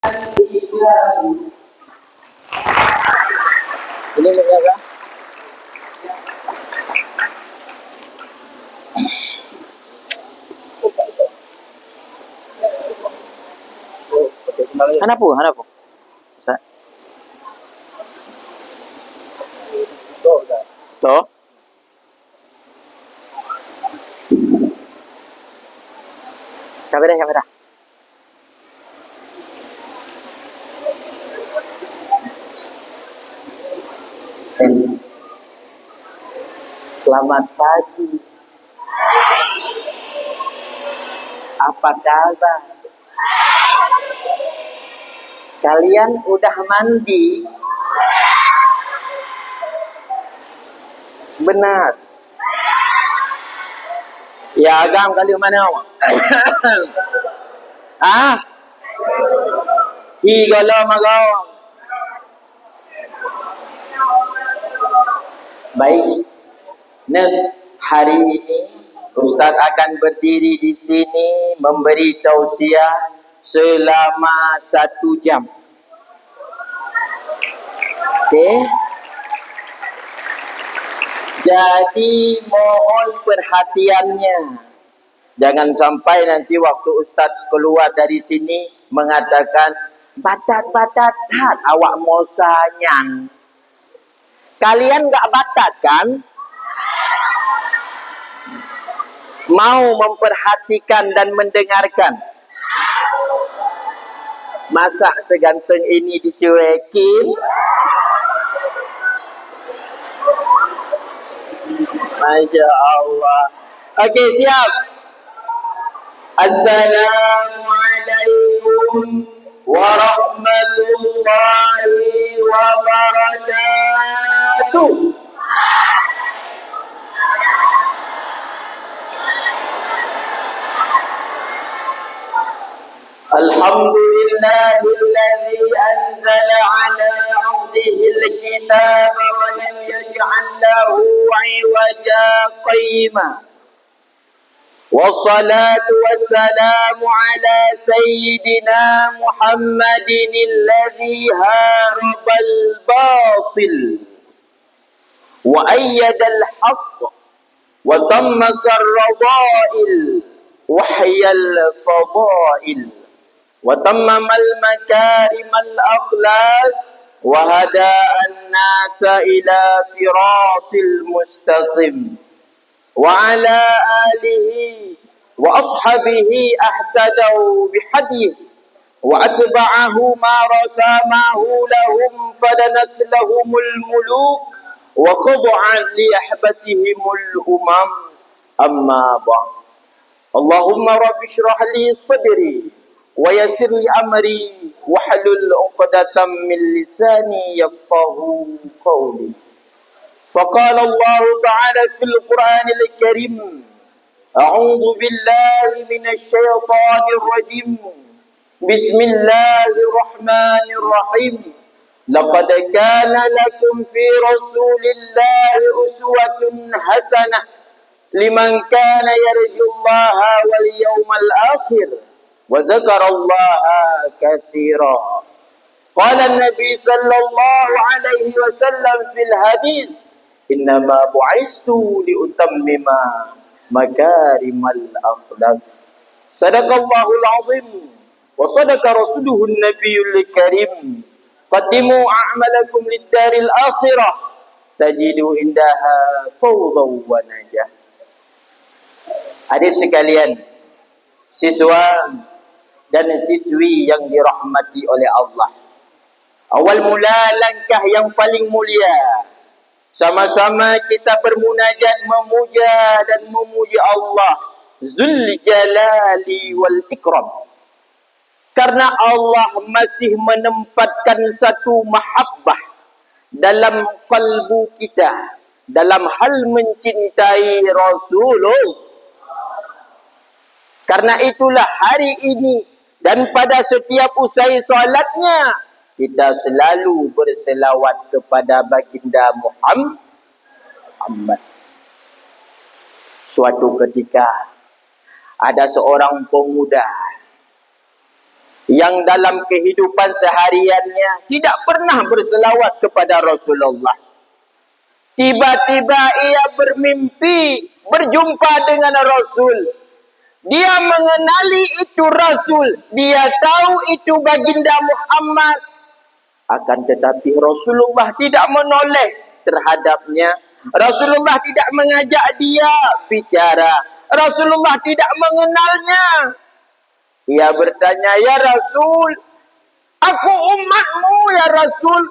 Ini menjaga. Hanapu. Ustaz. Toh. Kamera. Selamat pagi. Apa kabar? Kalian udah mandi? Benar. Ya agam kali mana? Higala magau. Baik. Hari ini Ustaz akan berdiri di sini memberi tausiah selama 1 jam. Okey. Jadi mohon perhatiannya. Jangan sampai nanti waktu Ustaz keluar dari sini mengatakan batat awak mau sanyang. Kalian enggak batat kan? Mau memperhatikan dan mendengarkan. Masa seganteng ini dicuekin? Masya Allah. Okey, siap. Assalamualaikum warahmatullahi wabarakatuh. Alhamdulillahilladzi anzala ala 'abdihil kitaba wa lam yaj'al lahu 'iwaja qayyima. Wassalatu wassalamu ala sayyidina Muhammadin alladzi harabal batil wa ayyadal haqq wa tammasar radail wa hayyal fadail wa tammamal makarimal akhlaq wa hada'an nasa ila siratil mustaqim wa ala alihi wa ashabihi ahtadaw bihadihi wa atba'ahu ma rasamahu lahum fadanat lahumul muluk wa khud'an li ahbatihimul umam amma ba'd. Allahumma rabbi shrah li sadri wa yassir li amri wahlul 'uqdatam min lisani yafqahu qawli. Faqala Allah Ta'ala fil Qur'anil Karim, a'udzu billahi minasy syaithanir rajim. Bismillahirrahmanirrahim. Laqad kana lakum fi Rasulillahi uswatun hasanah liman kana yarjullaha wal yawmal akhir wa zakarallaha katsira. Qala an-nabi sallallahu alaihi wasallam fil hadis, innama bu'istu liutammima makarimal akhlaq. Sadaqallahul azim wa sadaqa rasuluhun nabiyul karim. Qaddimu a'malakum lid-daril akhirah tajidu indaha fawdhan wa najah. Adik sekalian, siswa dan siswi yang dirahmati oleh Allah, awal mula langkah yang paling mulia, sama-sama kita bermunajat memuja dan memuji Allah Zul Jalali wal Ikram. Karena Allah masih menempatkan satu mahabbah dalam kalbu kita dalam hal mencintai Rasulullah. Karena itulah hari ini dan pada setiap usai solatnya kita selalu berselawat kepada baginda Muhammad. Suatu ketika ada seorang pemuda yang dalam kehidupan sehariannya tidak pernah berselawat kepada Rasulullah. Tiba-tiba ia bermimpi berjumpa dengan Rasul. Dia mengenali itu Rasul. Dia tahu itu baginda Muhammad. Akan tetapi Rasulullah tidak menoleh terhadapnya. Rasulullah tidak mengajak dia bicara. Rasulullah tidak mengenalnya. Ia bertanya, "Ya Rasul, aku umatmu ya Rasul.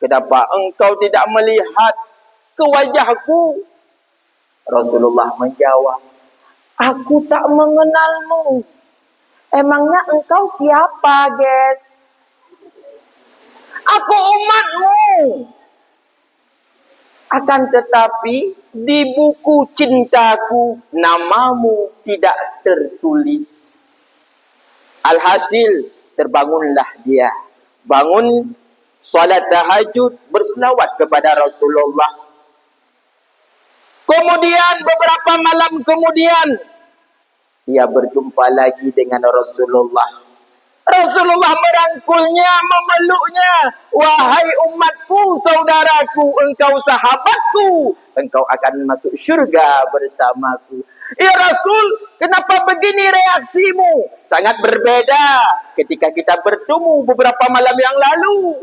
Kenapa engkau tidak melihat ke wajahku?" Rasulullah menjawab, "Aku tak mengenalmu. Emangnya engkau siapa, guys? Aku umatmu. Akan tetapi di buku cintaku namamu tidak tertulis." Alhasil terbangunlah dia. Bangun solat tahajud, berselawat kepada Rasulullah. Kemudian beberapa malam kemudian ia berjumpa lagi dengan Rasulullah. Rasulullah merangkulnya, memeluknya. "Wahai umatku, saudaraku, engkau sahabatku. Engkau akan masuk syurga bersamaku." "Ya Rasul, kenapa begini reaksimu?" "Sangat berbeda ketika kita bertemu beberapa malam yang lalu.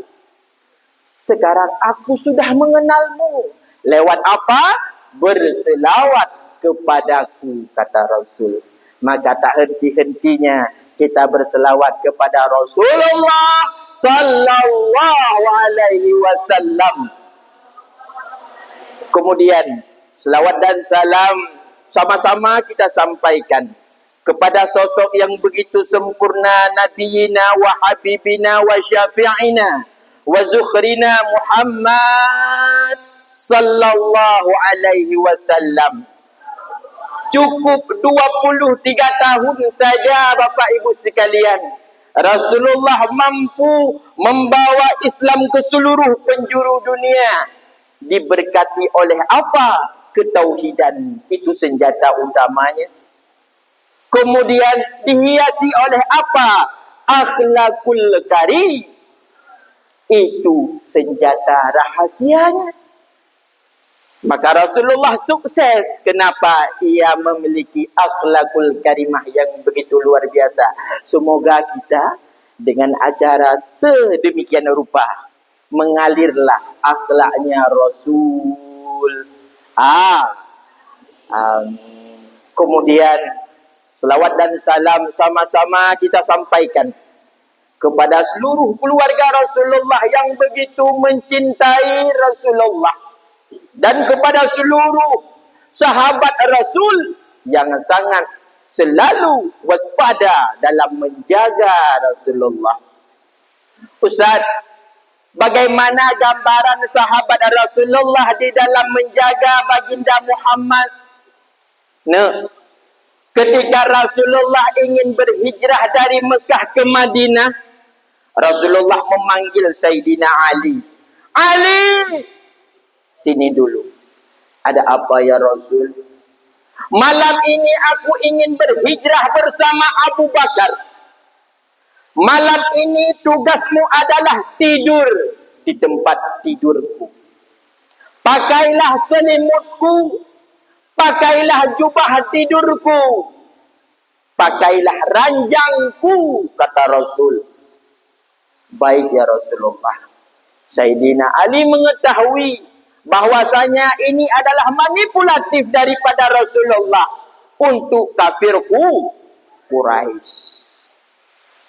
Sekarang aku sudah mengenalmu." "Lewat apa?" "Berselawat kepadaku," kata Rasul. Maka tak henti-hentinya kita berselawat kepada Rasulullah sallallahu alaihi wasallam. Kemudian selawat dan salam sama-sama kita sampaikan kepada sosok yang begitu sempurna, nabiyina wa habibina wa syafi'ina wa zukhrina Muhammad sallallahu alaihi wasallam. Cukup 23 tahun saja Bapak Ibu sekalian, Rasulullah mampu membawa Islam ke seluruh penjuru dunia. Diberkati oleh apa? Ketauhidan, itu senjata utamanya. Kemudian dihiasi oleh apa? Akhlakul karim, itu senjata rahasianya. Maka Rasulullah sukses. Kenapa? Ia memiliki akhlakul karimah yang begitu luar biasa. Semoga kita dengan acara sedemikian rupa mengalirlah akhlaknya Rasul. Kemudian selawat dan salam sama-sama kita sampaikan kepada seluruh keluarga Rasulullah yang begitu mencintai Rasulullah, dan kepada seluruh sahabat Rasul yang sangat selalu waspada dalam menjaga Rasulullah. Ustaz, bagaimana gambaran sahabat Rasulullah di dalam menjaga baginda Muhammad? Ketika Rasulullah ingin berhijrah dari Mekah ke Madinah, Rasulullah memanggil Sayyidina Ali. "Ali, sini dulu. Ada apa ya Rasul?" "Malam ini aku ingin berhijrah bersama Abu Bakar. Malam ini tugasmu adalah tidur di tempat tidurku. Pakailah selimutku, pakailah jubah tidurku, pakailah ranjangku," kata Rasul. "Baik ya Rasulullah." Sayyidina Ali mengetahui bahwasanya ini adalah manipulatif daripada Rasulullah untuk kafirku Quraisy.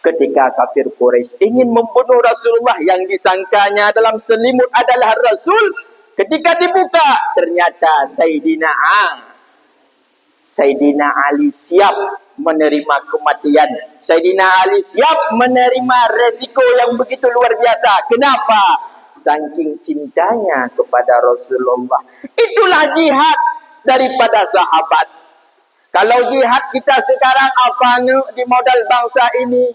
Ketika kafir Quraisy ingin membunuh Rasulullah yang disangkanya dalam selimut adalah Rasul, ketika dibuka ternyata Sayyidina Ali siap menerima kematian. Sayyidina Ali siap menerima resiko yang begitu luar biasa. Kenapa? Saking cintanya kepada Rasulullah. Itulah jihad daripada sahabat. Kalau jihad kita sekarang apa di modal bangsa ini?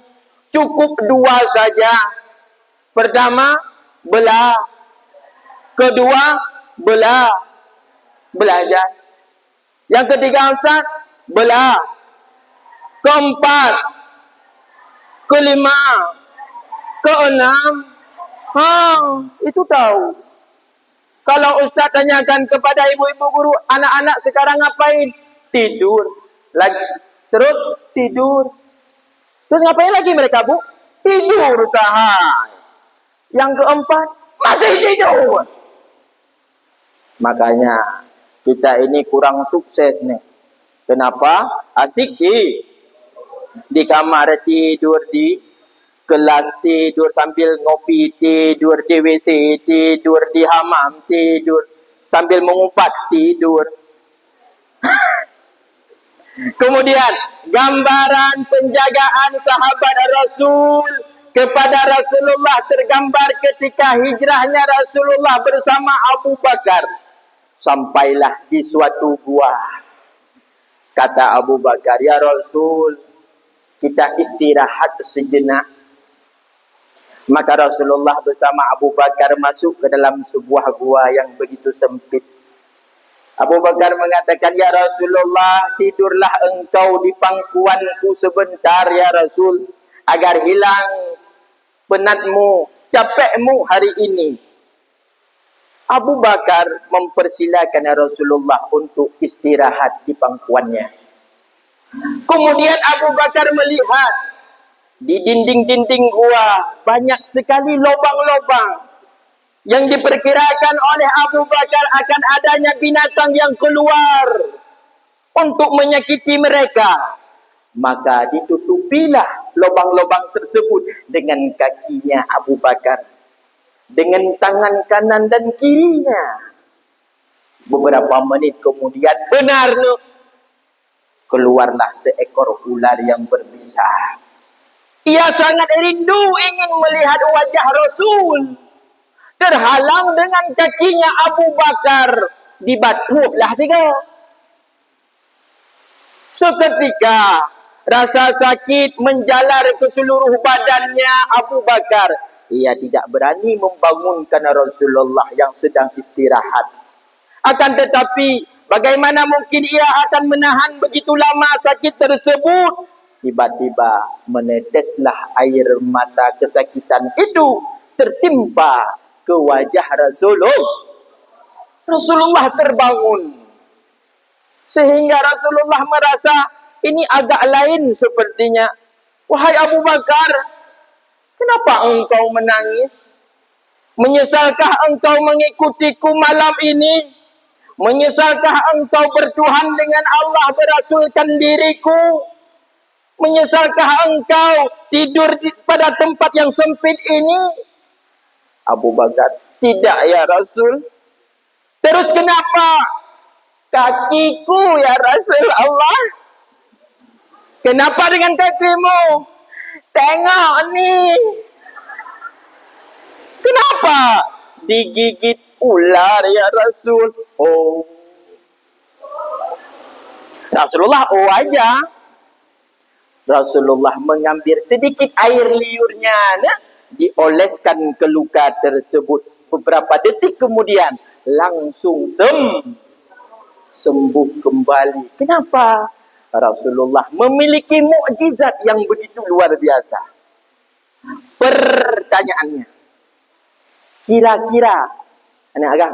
Cukup dua saja. Pertama, belah. Kedua, belajar. Yang ketiga, Ustaz, belah. Keempat, Kelima, keenam, itu tahu. Kalau ustaz tanyakan kepada ibu-ibu guru, anak-anak sekarang ngapain? Tidur. Lagi. Terus tidur. Terus ngapain lagi mereka, Bu? Tidur, sahai. Yang keempat, masih tidur. Makanya kita ini kurang sukses nih. Kenapa? Asik di kamar tidur, di kelas tidur, sambil ngopi tidur, di WC tidur, di hamam tidur, sambil mengumpat tidur. Kemudian gambaran penjagaan sahabat Rasul kepada Rasulullah tergambar ketika hijrahnya Rasulullah bersama Abu Bakar. Sampailah di suatu gua. Kata Abu Bakar, ya Rasul, kita istirahat sejenak. Maka Rasulullah bersama Abu Bakar masuk ke dalam sebuah gua yang begitu sempit. Abu Bakar mengatakan, ya Rasulullah, tidurlah engkau di pangkuanku sebentar ya Rasul, agar hilang penatmu, capekmu hari ini. Abu Bakar mempersilakan Rasulullah untuk istirahat di pangkuannya. Kemudian Abu Bakar melihat di dinding-dinding gua banyak sekali lubang-lubang yang diperkirakan oleh Abu Bakar akan adanya binatang yang keluar untuk menyakiti mereka. Maka ditutupilah lubang-lubang tersebut dengan kakinya Abu Bakar, dengan tangan kanan dan kirinya. Beberapa menit kemudian, benar keluarlah seekor ular yang berbisa. Ia sangat rindu ingin melihat wajah Rasul. Terhalang dengan kakinya Abu Bakar, dibatuplah tiga. Seketika rasa sakit menjalar ke seluruh badannya Abu Bakar. Ia tidak berani membangunkan Rasulullah yang sedang istirahat. Akan tetapi, bagaimana mungkin ia akan menahan begitu lama sakit tersebut? Tiba-tiba meneteslah air mata kesakitan itu tertimpa ke wajah Rasulullah. Rasulullah terbangun. Sehingga Rasulullah merasa ini agak lain sepertinya. Wahai Abu Bakar, kenapa engkau menangis? Menyesalkah engkau mengikutiku malam ini? Menyesalkah engkau bertuhan dengan Allah berasulkan diriku? Menyesalkah engkau tidur pada tempat yang sempit ini? Abu Bakar, tidak ya Rasul. Terus kenapa? Kakiku ya Rasul Allah. Kenapa dengan kakimu? Tengok nih. Kenapa? Digigit ular ya Rasul. Oh. Rasulullah aja. Rasulullah mengambil sedikit air liurnya, dioleskan ke luka tersebut. Beberapa detik kemudian langsung sembuh kembali. Kenapa? Rasulullah memiliki mukjizat yang begitu luar biasa. Pertanyaannya, kira-kira anak agak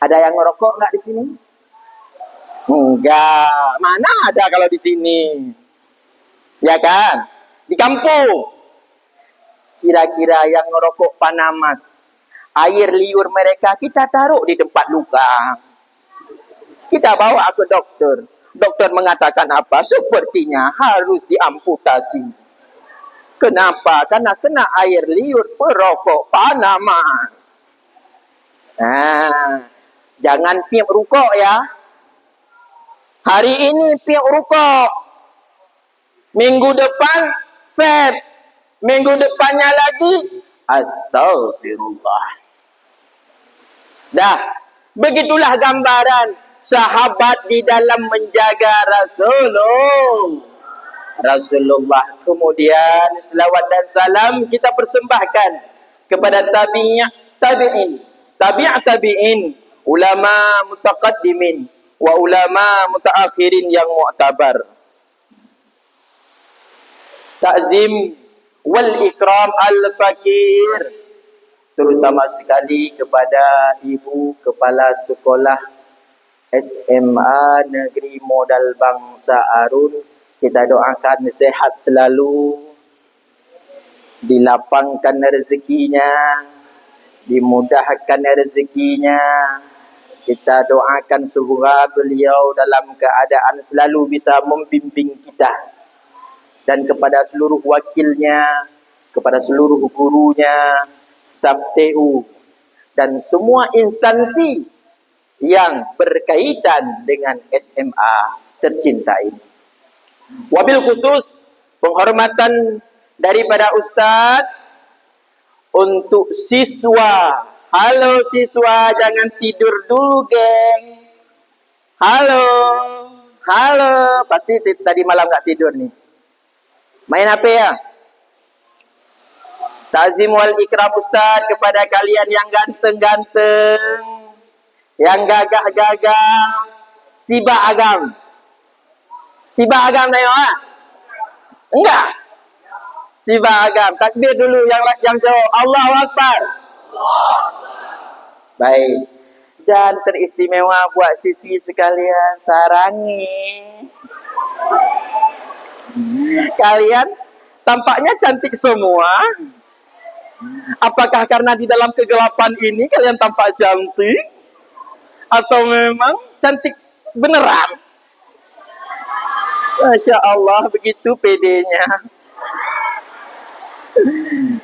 ada yang ngerokok nggak di sini? Enggak. Mana ada kalau di sini? Ya kan? Di kampung. Kira-kira yang ngerokok panamas, air liur mereka kita taruh di tempat luka. Kita bawa ke dokter. Dokter mengatakan apa? Sepertinya harus diamputasi. Kenapa? Karena kena air liur perokok panamas. Nah, jangan piap rokok ya. Hari ini piap rokok. Minggu depan vape. Minggu depannya lagi astagfirullah. Dah, begitulah gambaran sahabat di dalam menjaga Rasulullah. Kemudian selawat dan salam kita persembahkan kepada tabi'in, ulama mutaqaddimin wa ulama mutaakhirin yang mu'tabar. ta'zim wal ikram al-fakir, terutama sekali kepada ibu kepala sekolah SMA Negeri Modal Bangsa Arun. Kita doakan sehat selalu, dilapangkan rezekinya, dimudahkan rezekinya. Kita doakan semoga beliau dalam keadaan selalu bisa membimbing kita. Dan kepada seluruh wakilnya, kepada seluruh gurunya, staf TU, dan semua instansi yang berkaitan dengan SMA tercinta ini. Wabil khusus penghormatan daripada Ustadz untuk siswa. Halo siswa, jangan tidur dulu, geng. Halo, halo. Pasti tadi malam gak tidur nih. Main HP ya? Ta'zim wal ikram Ustadz kepada kalian yang ganteng-ganteng, yang gagah-gagah. Siba agam. Siba agam tengok ha? Enggak. Siba agam. Takbir dulu yang cowok. Allahu Akbar. Baik. Dan teristimewa buat siswi sekalian, sarangi. Kalian tampaknya cantik semua. Apakah karena di dalam kegelapan ini kalian tampak cantik? Atau memang cantik beneran? Masya Allah, begitu pedenya.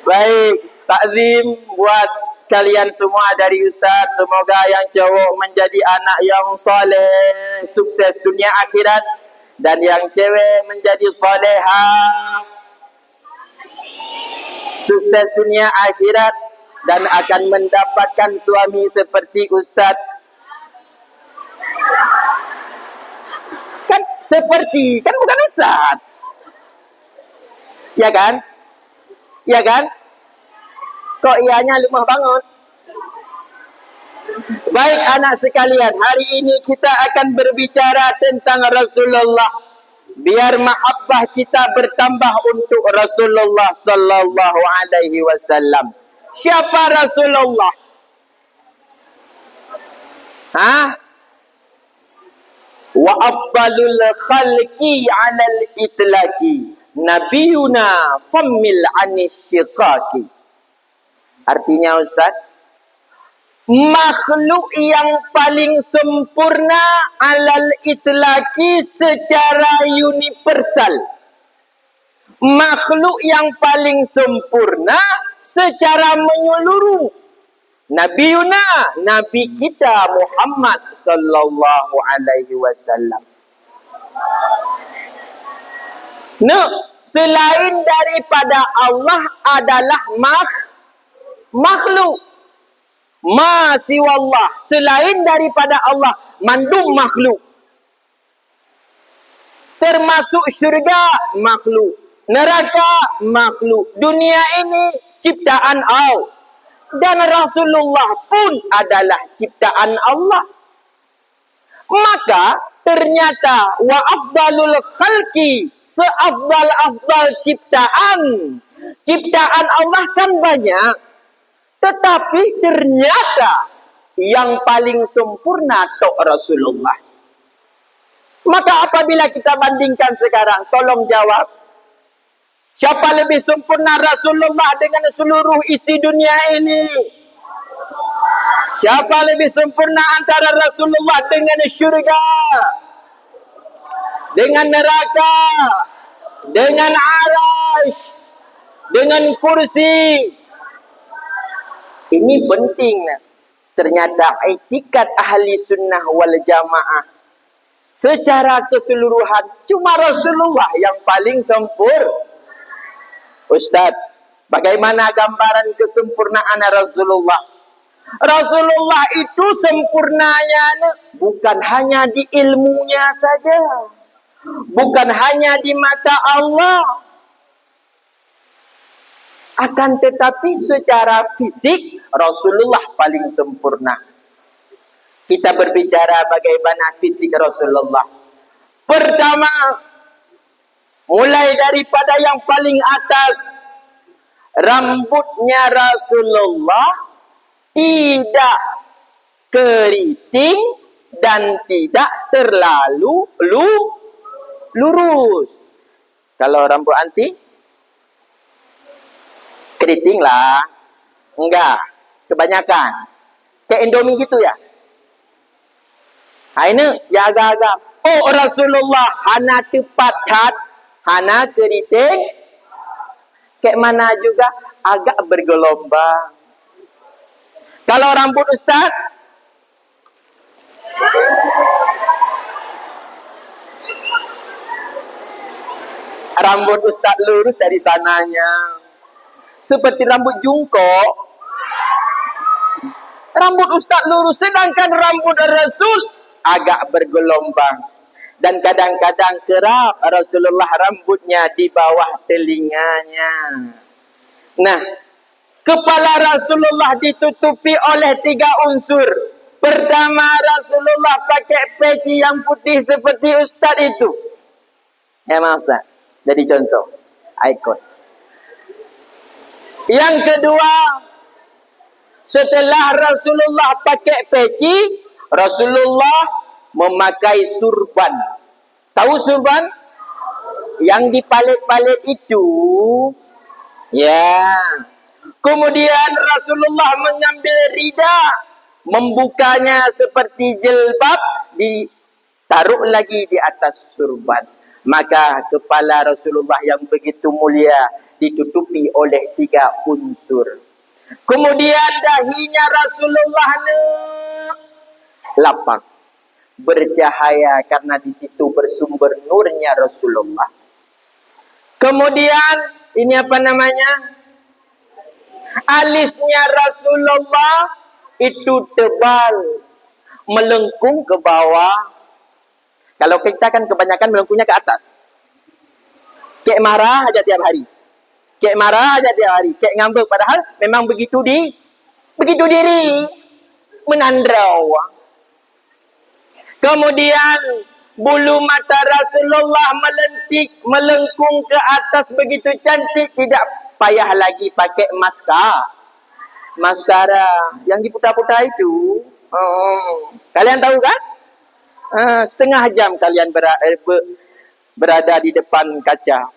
Baik, takzim buat kalian semua dari Ustaz. Semoga yang cowok menjadi anak yang soleh, sukses dunia akhirat. Dan yang cewek menjadi solehah, sukses dunia akhirat. Dan akan mendapatkan suami seperti Ustaz. Kan seperti, kan bukan Ustaz. Ya kan? Ya kan? Kok ianya lemah banget? Baik anak sekalian, hari ini kita akan berbicara tentang Rasulullah. Biar mahabbah kita bertambah untuk Rasulullah sallallahu alaihi wasallam. Siapa Rasulullah? Hah? Wa afdalul khalqi 'alal itlaqi nabiyuna fammil 'anis syiqaqi. Artinya Ustaz, makhluk yang paling sempurna alal itlaqi secara universal. Makhluk yang paling sempurna secara menyeluruh. Nabiuna, Nabi kita Muhammad sallallahu alaihi wasallam. Nah, selain daripada Allah adalah makhluk. Ma siwallah, selain daripada Allah, mandum makhluk. Termasuk syurga, makhluk. Neraka, makhluk. Dunia ini ciptaan Allah. Dan Rasulullah pun adalah ciptaan Allah. Maka ternyata wa afdalul khalqi, seafdal-afdal ciptaan. Ciptaan Allah kan banyak. Tetapi ternyata yang paling sempurna tok Rasulullah. Maka apabila kita bandingkan sekarang, tolong jawab. Siapa lebih sempurna Rasulullah dengan seluruh isi dunia ini? Siapa lebih sempurna antara Rasulullah dengan syurga, dengan neraka, dengan arash, dengan kursi? Ini penting. Ternyata etikat ahli sunnah wal jamaah secara keseluruhan cuma Rasulullah yang paling sempurna. Ustaz, bagaimana gambaran kesempurnaan Rasulullah? Rasulullah itu sempurnanya bukan hanya di ilmunya saja, bukan hanya di mata Allah, akan tetapi secara fisik Rasulullah paling sempurna. Kita berbicara bagaimana fisik Rasulullah. Pertama, Mulai daripada yang paling atas, rambutnya Rasulullah tidak keriting dan tidak terlalu lurus. Kalau rambut anti, keriting lah. Enggak, kebanyakan. Kayak Indomie gitu ya. Ini ya agak-agak. Oh Rasulullah, hana tepat hat, hana keriting. Kayak mana juga agak bergelombang. Kalau rambut Ustaz, rambut Ustaz lurus dari sananya. Seperti rambut jungkok. Rambut Ustaz lurus, sedangkan rambut Rasul agak bergelombang. Dan kadang-kadang kerap Rasulullah rambutnya di bawah telinganya. Nah, kepala Rasulullah ditutupi oleh 3 unsur. Pertama, Rasulullah pakai peci yang putih seperti Ustaz itu. Maaf Ustaz, jadi contoh, ikon. Yang kedua, setelah Rasulullah pakai peci, Rasulullah memakai surban. Tahu surban? Yang dipalit-palit itu. Ya. Kemudian Rasulullah mengambil rida, membukanya seperti jilbab, ditaruh lagi di atas surban. Maka kepala Rasulullah yang begitu mulia ditutupi oleh 3 unsur. Kemudian dahinya Rasulullah lapang, bercahaya karena di situ bersumber nurnya Rasulullah. Kemudian ini apa namanya? Alisnya Rasulullah itu tebal, melengkung ke bawah. Kalau kita kan kebanyakan melengkungnya ke atas. Kayak marah aja tiap hari. Kayak marah aja tiap hari. Kayak ngambek, padahal memang begitu diri menandrau. Kemudian bulu mata Rasulullah melengkung ke atas begitu cantik, tidak payah lagi pakai maskara yang diputar-putar itu. Kalian tahu kan? Setengah jam kalian berada di depan kaca.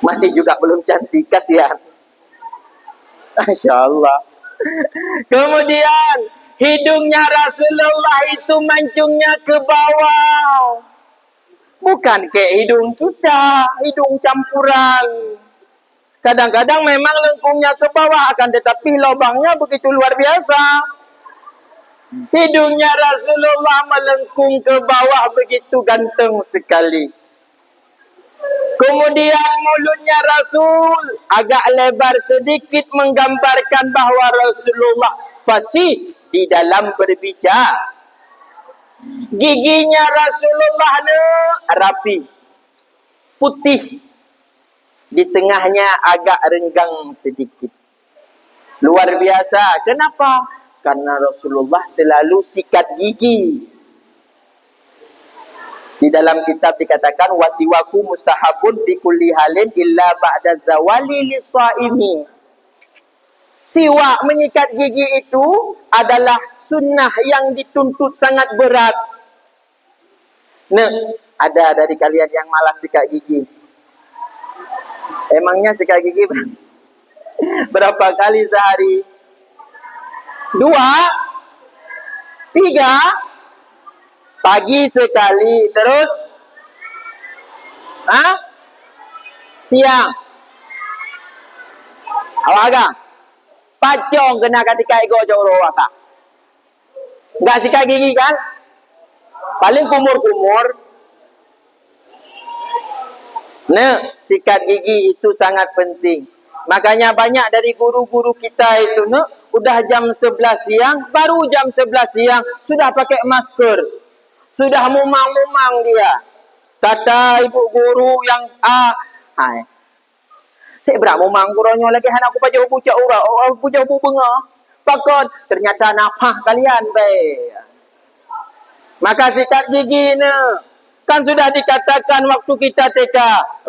Masih juga belum cantik, kasihan. Masya Allah. Kemudian hidungnya Rasulullah itu mancungnya ke bawah. Bukan kayak hidung kita, hidung campuran. Kadang-kadang memang lengkungnya ke bawah, akan tetapi lubangnya begitu luar biasa. Hidungnya Rasulullah melengkung ke bawah begitu ganteng sekali. Kemudian mulutnya Rasul agak lebar sedikit, menggambarkan bahawa Rasulullah fasih di dalam berbicara. Giginya Rasulullah rapi, putih, di tengahnya agak renggang sedikit. Luar biasa. Kenapa? Karena Rasulullah selalu sikat gigi. Di dalam kitab dikatakan wasiwaku mustahabun fi kulli halin illa ba'da zawali lisaimi. Siwak, menyikat gigi itu adalah sunnah yang dituntut sangat berat. Nah, ada dari kalian yang malas sikat gigi? Emangnya sikat gigi berapa kali sehari? 2, 3, pagi sekali, terus siang. Awak agak pacong kena ketika ego jauh waka. Enggak sikat gigi kan? Paling kumur-kumur. Nah, sikat gigi itu sangat penting. Makanya banyak dari guru-guru kita itu udah jam 11 siang, baru jam 11 siang sudah pakai masker. Sudah mumang-mumang dia. Kata ibu guru yang hai. Saya berak mumang gurunya lagi anak aku pajau pucak ura, pucak bunga. Pakon ternyata napah kalian bae. Maka sikat gigi Kan sudah dikatakan waktu kita TK,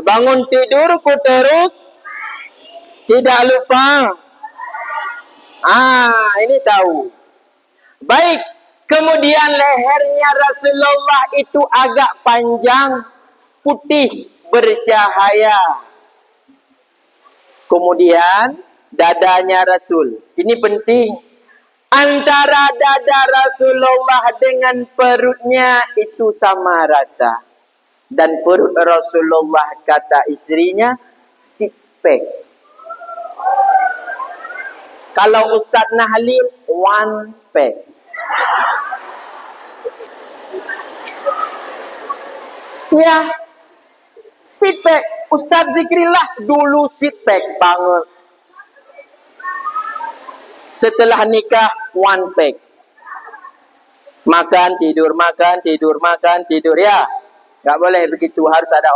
bangun tidurku terus tidak lupa. Ini tahu. Baik, kemudian lehernya Rasulullah itu agak panjang, putih, bercahaya. Kemudian dadanya Rasul. Ini penting. Antara dada Rasulullah dengan perutnya itu sama rata. Dan perut Rasulullah, kata istrinya, six pack. Kalau Ustaz Nahlil, one pack. Ya, six pack. Ustaz Zikrillah dulu six pack banget. Setelah nikah, one pack. Makan, tidur, makan, tidur, makan, tidur. Ya, nggak boleh begitu. Harus ada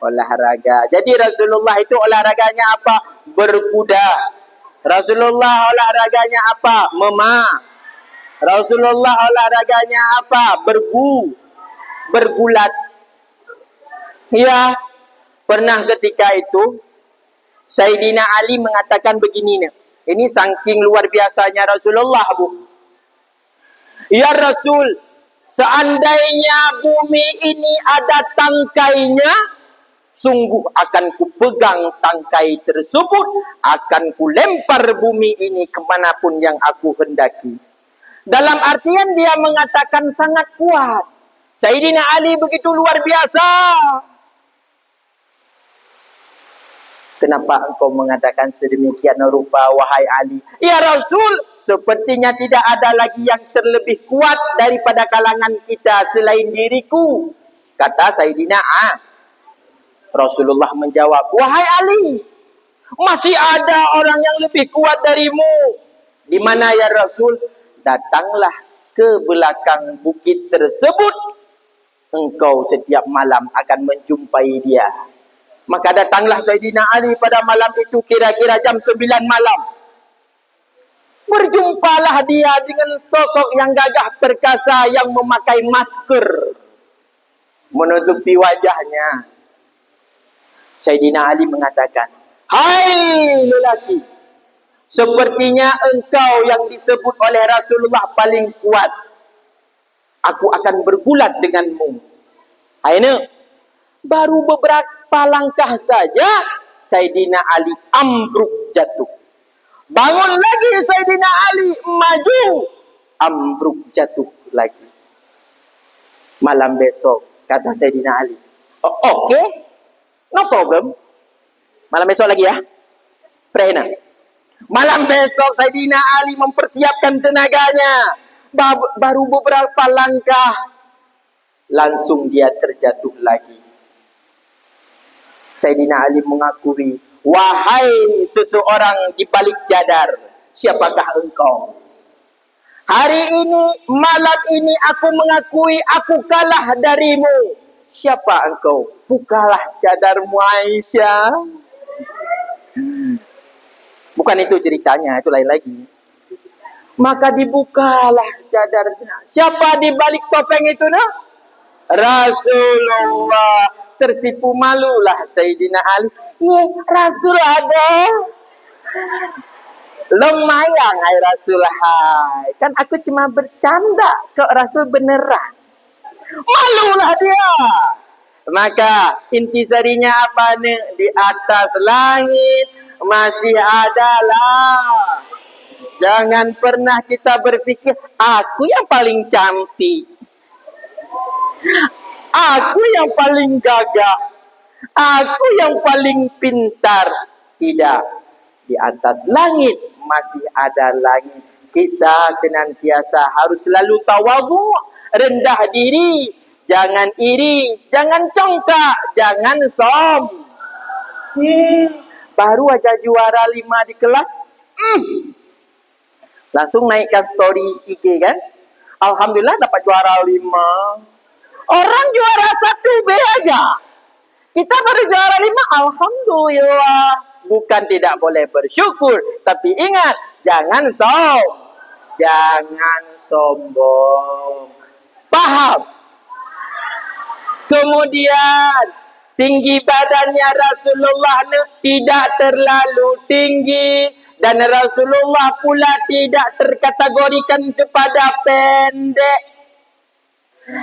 olahraga. Jadi Rasulullah itu olahraganya apa? Berkuda. Rasulullah olahraganya apa? Rasulullah olahraganya apa? Bergulat. Ya, pernah ketika itu Sayyidina Ali mengatakan begini nih. Ini saking luar biasanya Rasulullah, Bu. Ya Rasul, seandainya bumi ini ada tangkainya, sungguh akan kupegang tangkai tersebut, akan kulempar bumi ini kemanapun yang aku hendaki. Dalam artian dia mengatakan sangat kuat. Sayyidina Ali begitu luar biasa. Kenapa engkau mengatakan sedemikian rupa, wahai Ali? Ya Rasul, sepertinya tidak ada lagi yang terlebih kuat daripada kalangan kita selain diriku. Kata Sayyidina Rasulullah menjawab, wahai Ali, masih ada orang yang lebih kuat darimu. Di mana ya Rasul? Datanglah ke belakang bukit tersebut. Engkau setiap malam akan menjumpai dia. Maka datanglah Sayyidina Ali pada malam itu, kira-kira jam 9 malam. Berjumpalah dia dengan sosok yang gagah perkasa yang memakai masker menutupi wajahnya. Sayyidina Ali mengatakan, hai lelaki, sepertinya engkau yang disebut oleh Rasulullah paling kuat. Aku akan bergulat denganmu. Aina. Baru beberapa langkah saja, Sayyidina Ali ambruk jatuh. Bangun lagi Sayyidina Ali, maju, ambruk jatuh lagi. Malam besok, kata Sayyidina Ali, okay, no problem. Malam besok lagi ya, pray-na. Malam besok Sayyidina Ali mempersiapkan tenaganya. Baru beberapa langkah, langsung dia terjatuh lagi. Sayyidina Ali mengakui, wahai seseorang di balik jadar, siapakah engkau? Hari ini, malam ini aku mengakui aku kalah darimu. Siapa engkau? Bukalah cadarmu, Aisyah. Bukan itu ceritanya, itu lain lagi. Maka dibukalah cadarnya. Siapa di balik topeng itu nah? Rasulullah. Tersipu malulah Sayyidina Ali. Iya, Rasul ada. Lumayan, hai Rasul, hai. Kan aku cuma bercanda. Kok Rasul beneran? Malulah dia. Maka intisarinya apa nih? Di atas langit masih ada lah. Jangan pernah kita berpikir, aku yang paling cantik. Aku yang paling gagah. Aku yang paling pintar. Tidak. Di atas langit masih ada langit. Kita senantiasa harus selalu tawadhu, rendah diri. Jangan iri, jangan congkak, jangan som. Baru aja juara 5 di kelas. Langsung naikkan story IG kan. Alhamdulillah dapat juara 5. Orang juara 1B aja. Kita baru juara 5. Alhamdulillah. Bukan tidak boleh bersyukur. Tapi ingat. Jangan sombong. Paham? Kemudian tinggi badannya Rasulullah tidak terlalu tinggi, dan Rasulullah pula tidak terkategorikan kepada pendek.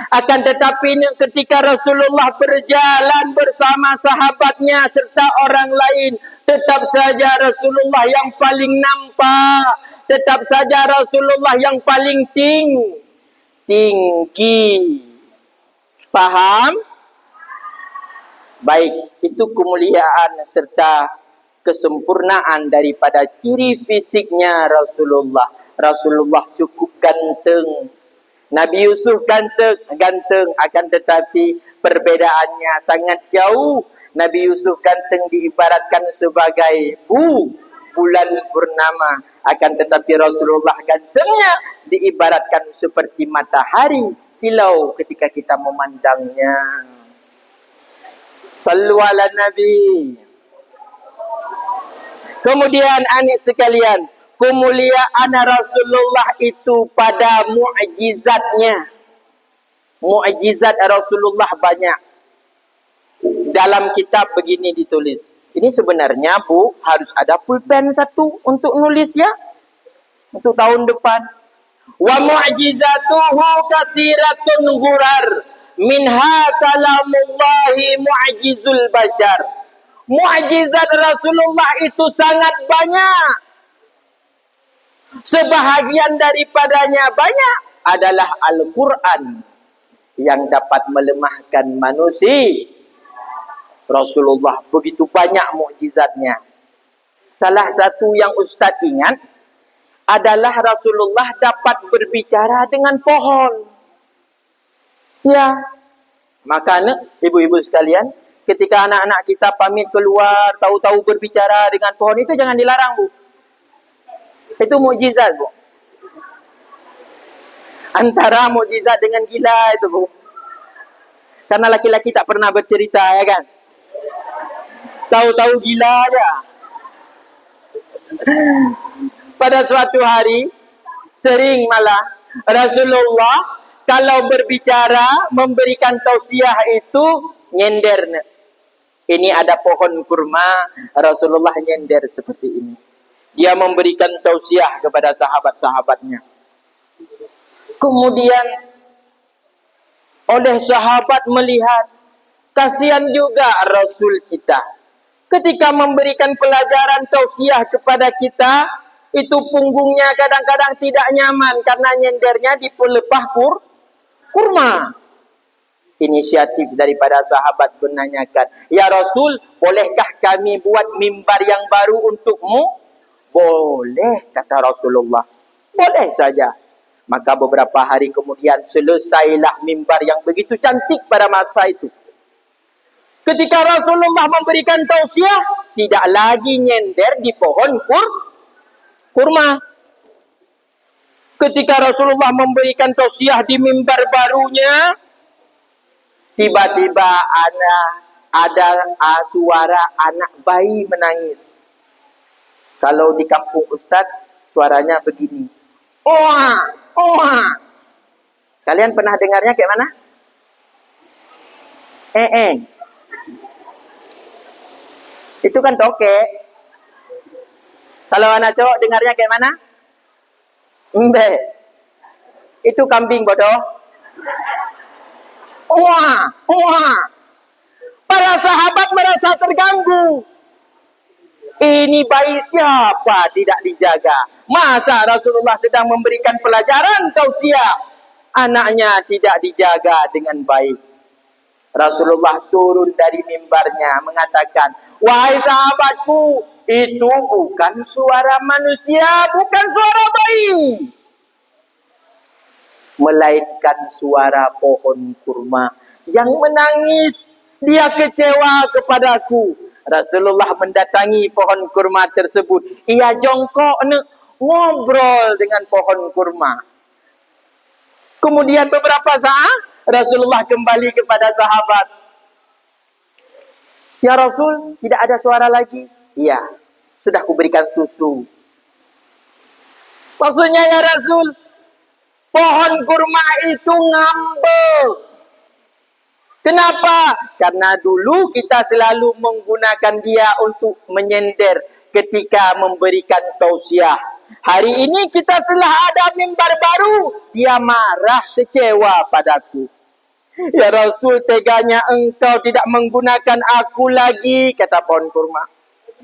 Akan tetapi ketika Rasulullah berjalan bersama sahabatnya serta orang lain, tetap saja Rasulullah yang paling nampak, tetap saja Rasulullah yang paling tinggi. Paham? Baik, itu kemuliaan serta kesempurnaan daripada ciri fisiknya Rasulullah. Rasulullah cukup ganteng. Nabi Yusuf ganteng, akan tetapi perbedaannya sangat jauh. Nabi Yusuf ganteng diibaratkan sebagai bulan purnama, akan tetapi Rasulullah gantengnya diibaratkan seperti matahari silau ketika kita memandangnya. Sallu ala Nabi. Kemudian anak sekalian, kemuliaan Rasulullah itu pada mukjizatnya. Mukjizat Rasulullah banyak. Dalam kitab begini ditulis. Ini sebenarnya Bu, harus ada pulpen satu untuk nulis ya. Untuk tahun depan. Wa mu'jizatuhu katsiratun ghurar. Minha kalamullahi mu'jizul bashar. Mu'jizat Rasulullah itu sangat banyak. Sebahagian daripadanya banyak adalah Al-Quran yang dapat melemahkan manusia. Rasulullah begitu banyak mukjizatnya. Salah satu yang Ustaz ingat adalah Rasulullah dapat berbicara dengan pohon. Ya, makanya ibu-ibu sekalian, ketika anak-anak kita pamit keluar, tahu-tahu berbicara dengan pohon, itu jangan dilarang Bu. Itu mukjizat Bu. Antara mukjizat dengan gila itu Bu. Karena laki-laki tak pernah bercerita ya kan. Tahu-tahu gila aja. Pada suatu hari, sering malah Rasulullah kalau berbicara, memberikan tausiah itu nyender. Ini ada pohon kurma, Rasulullah nyender seperti ini. Dia memberikan tausiah kepada sahabat-sahabatnya. Kemudian oleh sahabat melihat, kasihan juga Rasul kita. Ketika memberikan pelajaran tausiah kepada kita, itu punggungnya kadang-kadang tidak nyaman karena nyendernya di pelepah kurma. Inisiatif daripada sahabat menanyakan, "Ya Rasul, bolehkah kami buat mimbar yang baru untukmu?" "Boleh," kata Rasulullah. "Boleh saja." Maka beberapa hari kemudian selesailah mimbar yang begitu cantik pada masa itu. Ketika Rasulullah memberikan tausiah, tidak lagi nyender di pohon kurma. Ketika Rasulullah memberikan tausiah di mimbar barunya, tiba-tiba ada suara anak bayi menangis. Kalau di kampung Ustaz, suaranya begini. Oa, oa. Kalian pernah dengarnya kayak mana? Itu kan tokek. Kalau anak cowok dengarnya kayak mana? Mbe. Itu kambing bodoh. Wah, wah. Para sahabat merasa terganggu. Ini bayi siapa tidak dijaga? Masa Rasulullah sedang memberikan pelajaran tausiah, anaknya tidak dijaga dengan baik. Rasulullah turun dari mimbarnya mengatakan, "Wahai sahabatku, itu bukan suara manusia, bukan suara bayi, melainkan suara pohon kurma yang menangis. Dia kecewa kepadaku." Rasulullah mendatangi pohon kurma tersebut. Ia jongkok ngobrol dengan pohon kurma. Kemudian beberapa saat Rasulullah kembali kepada sahabat. "Ya Rasul, tidak ada suara lagi." "Iya, sudah kuberikan susu." "Maksudnya ya Rasul, pohon kurma itu ngambek. Kenapa? Karena dulu kita selalu menggunakan dia untuk menyender ketika memberikan tausiah. Hari ini kita telah ada mimbar baru. Dia marah, kecewa padaku. Ya Rasul, teganya engkau tidak menggunakan aku lagi, kata pohon kurma.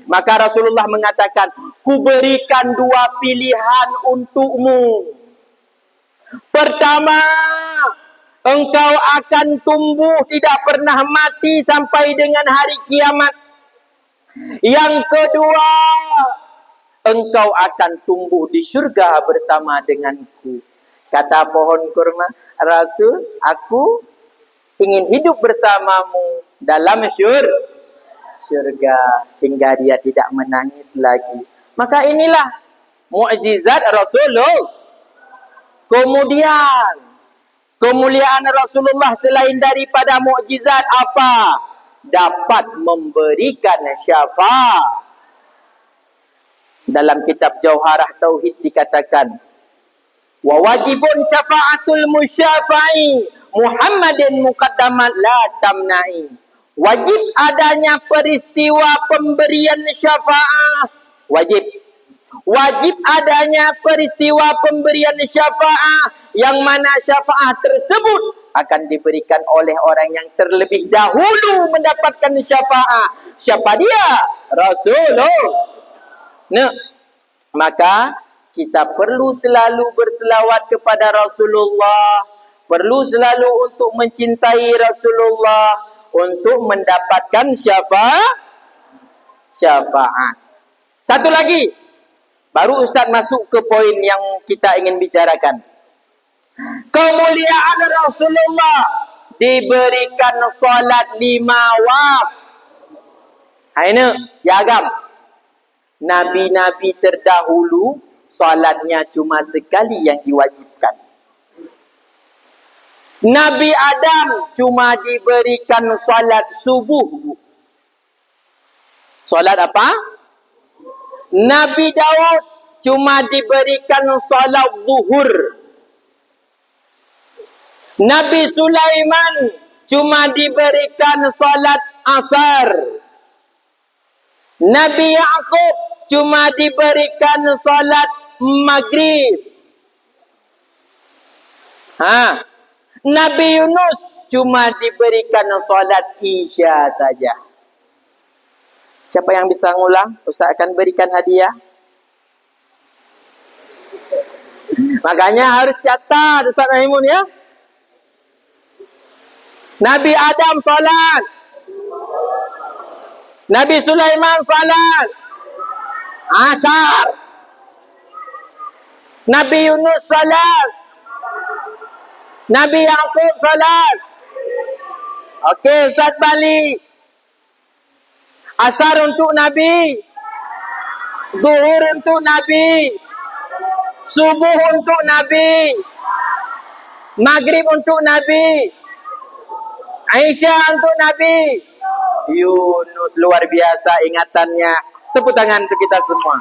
Maka Rasulullah mengatakan, kuberikan dua pilihan untukmu. Pertama, engkau akan tumbuh tidak pernah mati sampai dengan hari kiamat. Yang kedua, engkau akan tumbuh di surga bersama denganku. Kata pohon kurma, Rasul, aku ingin hidup bersamamu dalam surga hingga dia tidak menangis lagi. Maka inilah mukjizat Rasulullah. Kemudian kemuliaan Rasulullah selain daripada mukjizat apa? Dapat memberikan syafaat. Dalam kitab Jauharah Tauhid dikatakan, wa wajibun syafaatul musyafa'i Muhammadin muqaddaman la tamna'i. Wajib adanya peristiwa pemberian syafaat. Wajib adanya peristiwa pemberian syafaat, yang mana syafaat tersebut akan diberikan oleh orang yang terlebih dahulu mendapatkan syafaat. Siapa dia? Rasulullah. Nah, maka kita perlu selalu berselawat kepada Rasulullah, perlu selalu untuk mencintai Rasulullah untuk mendapatkan syafaat. Satu lagi, baru Ustaz masuk ke poin yang kita ingin bicarakan. Kemuliaan Rasulullah diberikan solat 5 waktu. Ini jagam. Nabi-nabi terdahulu solatnya cuma sekali yang diwajibkan. Nabi Adam cuma diberikan solat subuh. Solat apa? Nabi Daud cuma diberikan solat zuhur. Nabi Sulaiman cuma diberikan solat asar. Nabi Yaqub cuma diberikan solat maghrib. Nabi Yunus cuma diberikan solat isya saja. Siapa yang bisa ngulang? Ustaz akan berikan hadiah. Makanya harus catat Ustaz Raimun ya. Nabi Adam salat. Nabi Sulaiman salat asar. Nabi Yunus salat. Nabi Yaqub salat. Okey, Ustaz balik. Asar untuk Nabi, zuhur untuk Nabi, subuh untuk Nabi, maghrib untuk Nabi, Aisyah untuk Nabi. Yunus, luar biasa ingatannya. Tepuk tangan untuk kita semua.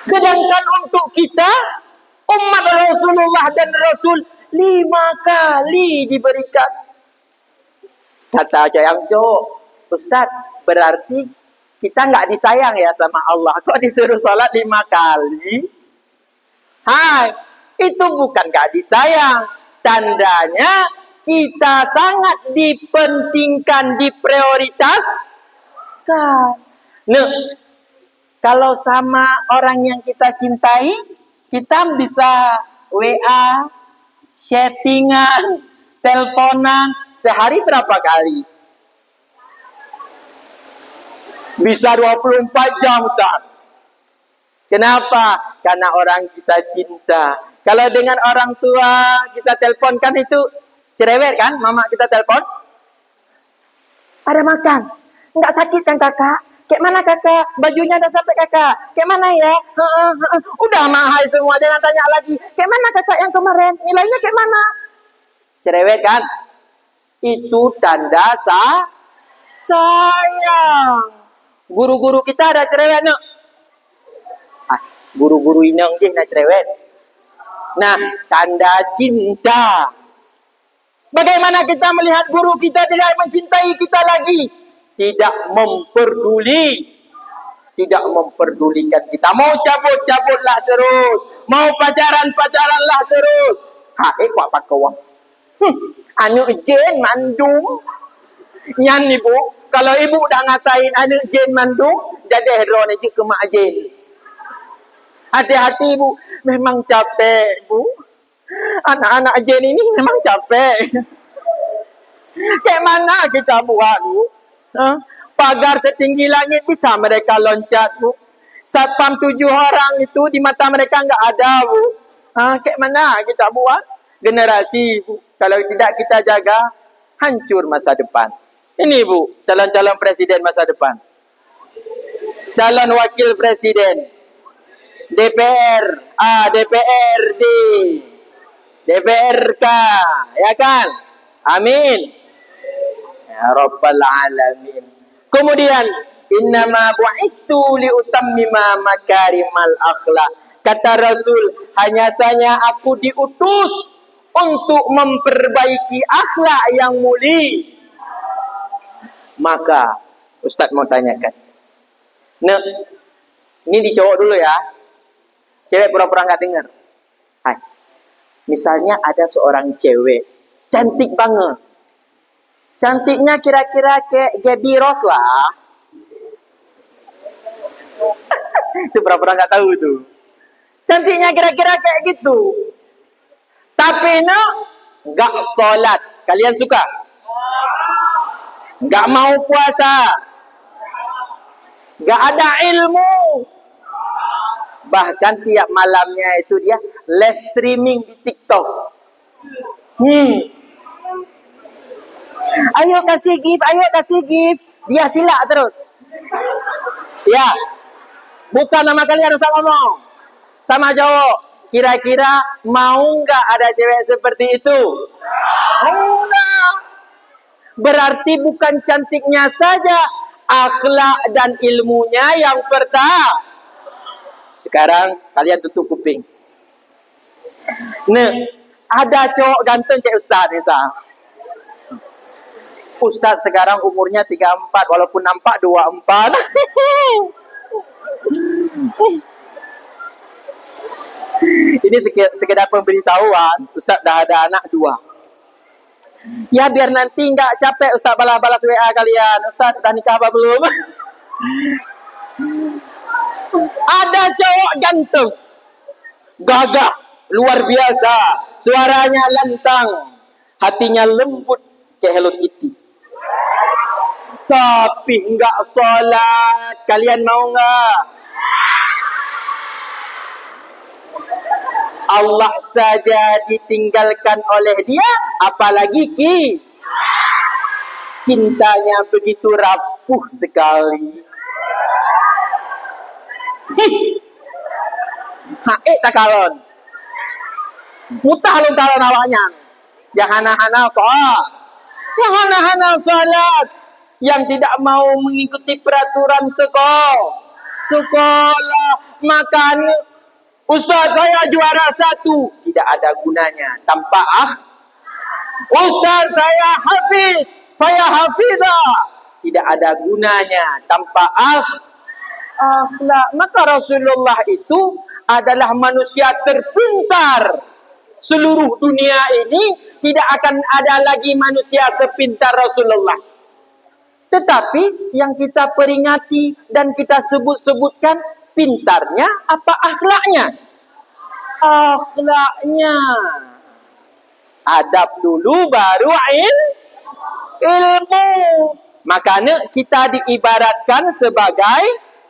Sedangkan untuk kita, umat Rasulullah dan Rasul 5 kali diberikan. Kata Cayang Cok, Ustaz, berarti kita nggak disayang ya sama Allah. Kok disuruh sholat 5 kali? Hai, itu bukan nggak disayang. Tandanya kita sangat dipentingkan, diprioritaskan. Nah, kalau sama orang yang kita cintai, kita bisa WA, chattingan, teleponan, sehari berapa kali? Bisa 24 jam, Ustaz. Kenapa? Karena orang kita cinta. Kalau dengan orang tua kita telepon kan itu cerewet kan? Mama kita telepon. Ada makan. Enggak sakit kan kakak? Kayak mana kakak? Bajunya udah sampai kakak? Kayak mana ya? Udah mahal semua, jangan tanya lagi. Kayak mana kakak yang kemarin? Nilainya kayak mana? Cerewet kan? Itu tanda sayang. Guru-guru kita ada cerewet no? Guru-guru ini nggih nak cerewet. Nah, tanda cinta. Bagaimana kita melihat guru kita tidak mencintai kita lagi? Tidak memperduli. Tidak memperdulikan kita. Mau cabut-cabutlah terus. Mau pacaran-pacaranlah terus. Kuat pakawang. Anu jen mandung. Nyan ibu. Kalau ibu dah ngatain anu jen mandung, jadi hero ni je ke mak jen. Hati-hati ibu. Memang capek ibu. Anak-anak jen ini memang capek. Kayak mana kita buat bu? Pagar setinggi langit bisa mereka loncat bu. Satpam 7 orang itu di mata mereka enggak ada bu. Kayak mana kita buat? Generasi bu. Kalau tidak kita jaga, hancur masa depan. Ini bu, calon-calon presiden masa depan. Calon wakil presiden. DPR, DPRD, DPRK, ya kan? Amin. Ya Rabbal Alamin. Kemudian, innama bu'istu liutammima makarimal akhlak. Kata Rasul, hanya saja aku diutus untuk memperbaiki akhlak yang mulia. Maka, Ustaz mau tanyakan. Nah, ini di cowok dulu ya. Cewek pura-pura nggak dengar. Hai. Misalnya ada seorang cewek, cantik banget. Cantiknya kira-kira kayak Gaby Rose lah. Itu pura-pura nggak tahu tuh. Cantiknya kira-kira kayak gitu. Tapi nggak sholat. Kalian suka? Nggak mau puasa. Nggak ada ilmu. Bahkan tiap malamnya itu dia live streaming di TikTok. Ayo kasih gift, ayo kasih gift. Dia silap terus. Ya. Bukan nama kalian usah ngomong. Sama cowok. Kira-kira mau nggak ada cewek seperti itu? Enggak. Berarti bukan cantiknya saja, akhlak dan ilmunya yang pertama. Sekarang kalian tutup kuping. Nah, ada cowok ganteng kayak Ustaz misal. Ustaz sekarang umurnya 34, walaupun nampak 24. Ini sekedar pemberitahuan, Ustaz dah ada anak 2. Ya biar nanti nggak capek Ustaz balas-balas WA kalian. Ustaz dah nikah apa belum? Ada cowok ganteng, gagah, luar biasa, suaranya lantang, hatinya lembut kayak Hello Kitty. Tapi enggak sholat. Kalian mau enggak? Allah saja ditinggalkan oleh dia, apalagi cintanya begitu rapuh sekali. Tak kalon. Mutah lu kalon awaknya. Yang hana-hana sholat. Yang hana-hana sholat. Yang tidak mau mengikuti peraturan sekolah. Makanya, Ustaz saya juara 1. Tidak ada gunanya. Tanpa Ustaz saya hafiz. Saya hafizah. Tidak ada gunanya. Tanpa akhlak. Maka Rasulullah itu adalah manusia terpintar. Seluruh dunia ini tidak akan ada lagi manusia sepintar Rasulullah. Tetapi yang kita peringati dan kita sebut-sebutkan pintarnya apa akhlaknya? Akhlaknya. Adab dulu baru ilmu. Makanya kita diibaratkan sebagai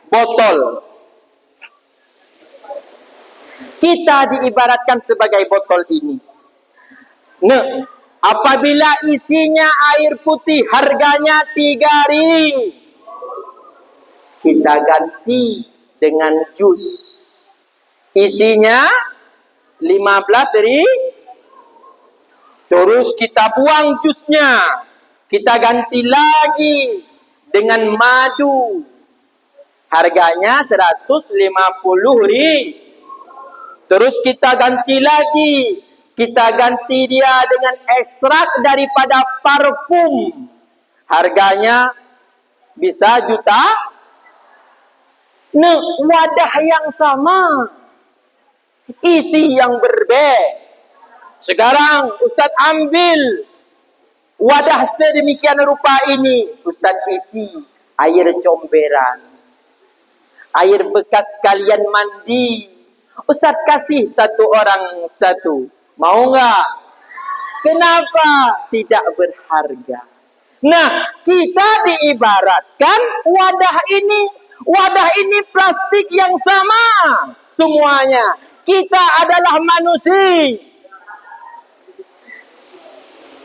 botol. Kita diibaratkan sebagai botol ini. Nah, apabila isinya air putih, harganya 3.000. Kita ganti dengan jus. Isinya 15.000. Terus kita buang jusnya. Kita ganti lagi dengan madu. Harganya 150.000. Terus kita ganti lagi. Kita ganti dia dengan ekstrak daripada parfum. Harganya bisa juta. Nah, wadah yang sama, isi yang berbeda. Sekarang Ustaz ambil wadah sedemikian rupa ini. Ustaz isi air comberan, air bekas kalian mandi. Ustaz kasih satu orang satu. Mau enggak? Kenapa tidak berharga? Nah, kita diibaratkan wadah ini. Wadah ini plastik yang sama semuanya. Kita adalah manusia.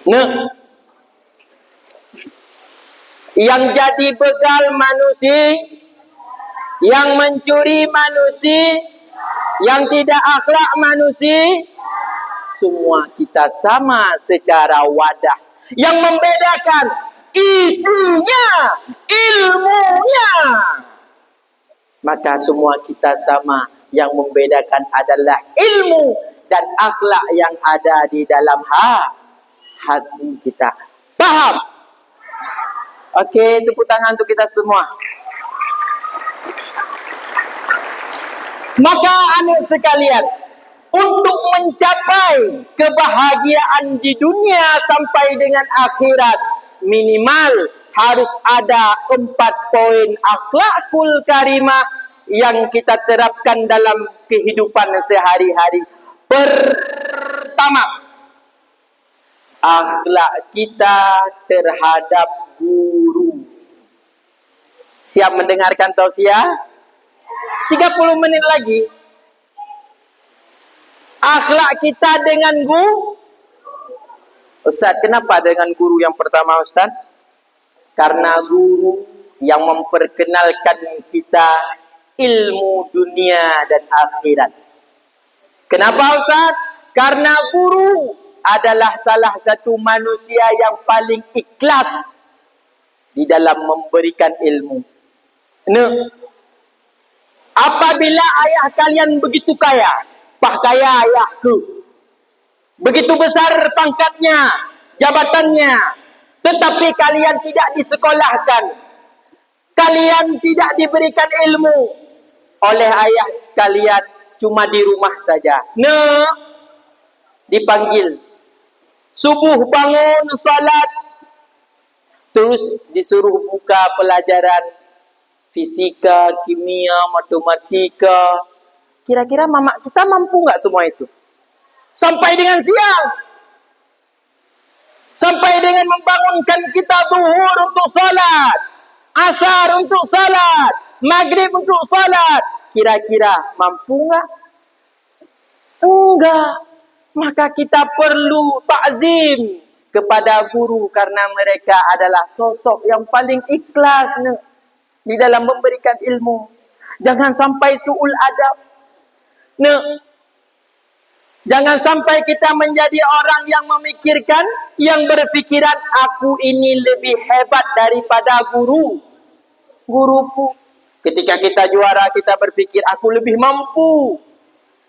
Nah, yang jadi begal manusia, yang mencuri manusia, yang tidak akhlak manusia, semua kita sama secara wadah. Yang membedakan isinya, ilmunya. Maka semua kita sama. Yang membedakan adalah ilmu dan akhlak yang ada di dalam hati kita. Paham? Okey, tepuk tangan untuk kita semua. Maka anak sekalian, untuk mencapai kebahagiaan di dunia sampai dengan akhirat, minimal harus ada 4 poin akhlakul karimah yang kita terapkan dalam kehidupan sehari-hari. Pertama, akhlak kita terhadap guru. Siap mendengarkan tausiah? 30 menit lagi. Akhlak kita dengan guru. Ustaz, kenapa dengan guru yang pertama, Ustaz? Karena guru yang memperkenalkan kita ilmu dunia dan akhirat. Kenapa, Ustaz? Karena guru adalah salah satu manusia yang paling ikhlas di dalam memberikan ilmu. Nah, apabila ayah kalian begitu kaya, kaya ayahku, begitu besar pangkatnya, jabatannya, tetapi kalian tidak disekolahkan, kalian tidak diberikan ilmu oleh ayah kalian, cuma di rumah saja. Nah, dipanggil subuh bangun salat, terus disuruh buka pelajaran fisika, kimia, matematika. Kira-kira mama kita mampu nggak semua itu? Sampai dengan siang, sampai dengan membangunkan kita zuhur untuk salat, asar untuk salat, maghrib untuk salat. Kira-kira mampu nggak? Enggak. Maka kita perlu takzim kepada guru karena mereka adalah sosok yang paling ikhlas di dalam memberikan ilmu. Jangan sampai su'ul adab. Jangan sampai kita menjadi orang yang memikirkan, yang berpikiran aku ini lebih hebat daripada guruku. Ketika kita juara, kita berpikir aku lebih mampu.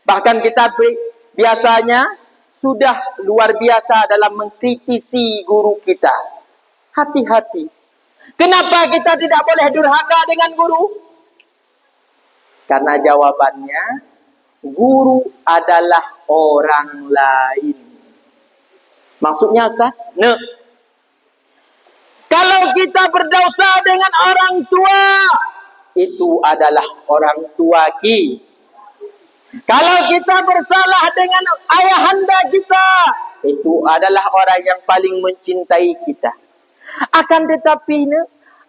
Bahkan kita biasanya sudah luar biasa dalam mengkritisi guru kita. Hati-hati. Kenapa kita tidak boleh durhaka dengan guru? Karena jawabannya, guru adalah orang lain. Maksudnya, Ustaz? Nah, kalau kita berdosa dengan orang tua, itu adalah orang tua kita. Kalau kita bersalah dengan ayahanda kita, itu adalah orang yang paling mencintai kita. Akan tetapi,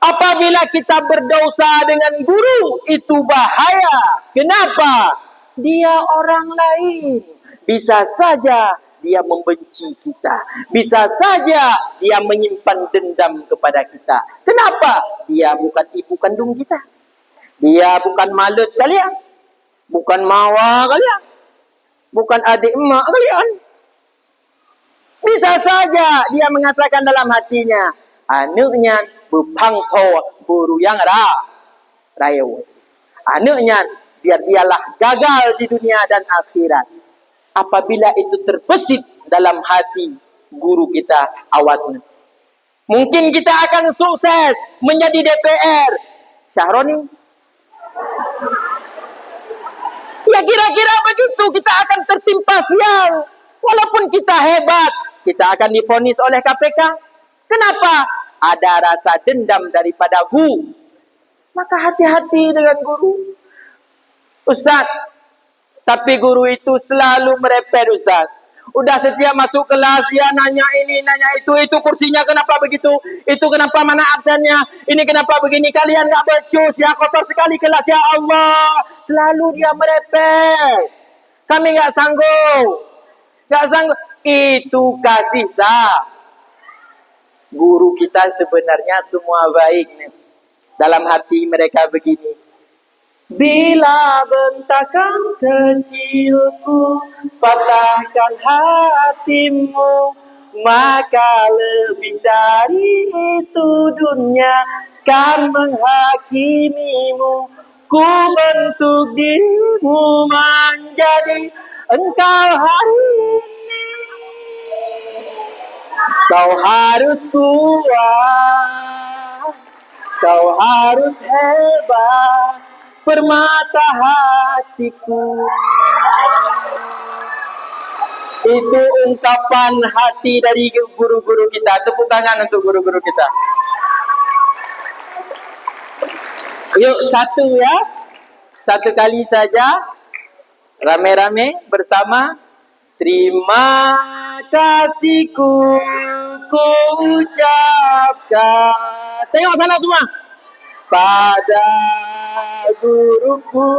apabila kita berdosa dengan guru, itu bahaya. Kenapa? Dia orang lain. Bisa saja dia membenci kita. Bisa saja dia menyimpan dendam kepada kita. Kenapa? Dia bukan ibu kandung kita. Dia bukan malut kalian. Bukan mawa kalian. Bukan adik emak kalian. Bisa saja dia mengatakan dalam hatinya, anaknya bepangko buru yang rayu. Anaknya biar dialah gagal di dunia dan akhirat. Apabila itu terbesit dalam hati guru kita, awasnya. Mungkin kita akan sukses menjadi DPR. Syahroni, ya kira-kira begitu, kita akan tertimpa sial. Walaupun kita hebat, kita akan divonis oleh KPK. Kenapa? Ada rasa dendam daripada guru. Maka hati-hati dengan guru. Ustaz, tapi guru itu selalu merepet, Ustaz. Udah setiap masuk kelas dia nanya ini, nanya itu kursinya kenapa begitu, itu kenapa mana absennya, ini kenapa begini, kalian nggak becus ya, kotor sekali kelas ya Allah. Selalu dia merepet. Kami nggak sanggup. Itu kasih sah. Guru kita sebenarnya semua baik. Dalam hati mereka begini. Bila bentakan kecilku patahkan hatimu, maka lebih dari itu dunia kan menghakimimu. Ku bentuk dirimu menjadi engkau hari ini. Kau harus kuat, kau harus hebat, permata hatiku. Itu ungkapan hati dari guru-guru kita. Tepuk tangan untuk guru-guru kita. Yuk, satu ya. Satu kali saja. Rame-rame bersama. Terima kasihku ku ucapkan. Tengok sana semua. Pada guruku,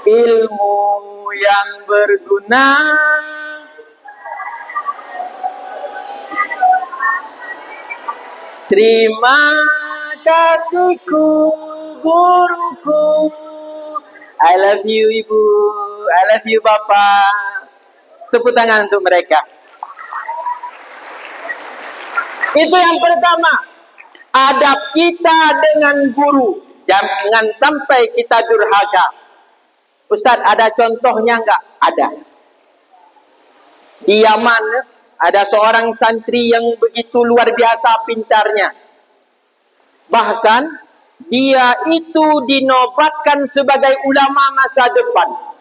ilmu yang berguna, terima kasihku guruku. I love you Ibu, I love you Bapak. Tepuk tangan untuk mereka. Itu yang pertama, adab kita dengan guru. Jangan sampai kita durhaka. Ustaz, ada contohnya enggak? Ada. Di Yaman ada seorang santri yang begitu luar biasa pintarnya. Bahkan dia itu dinobatkan sebagai ulama masa depan.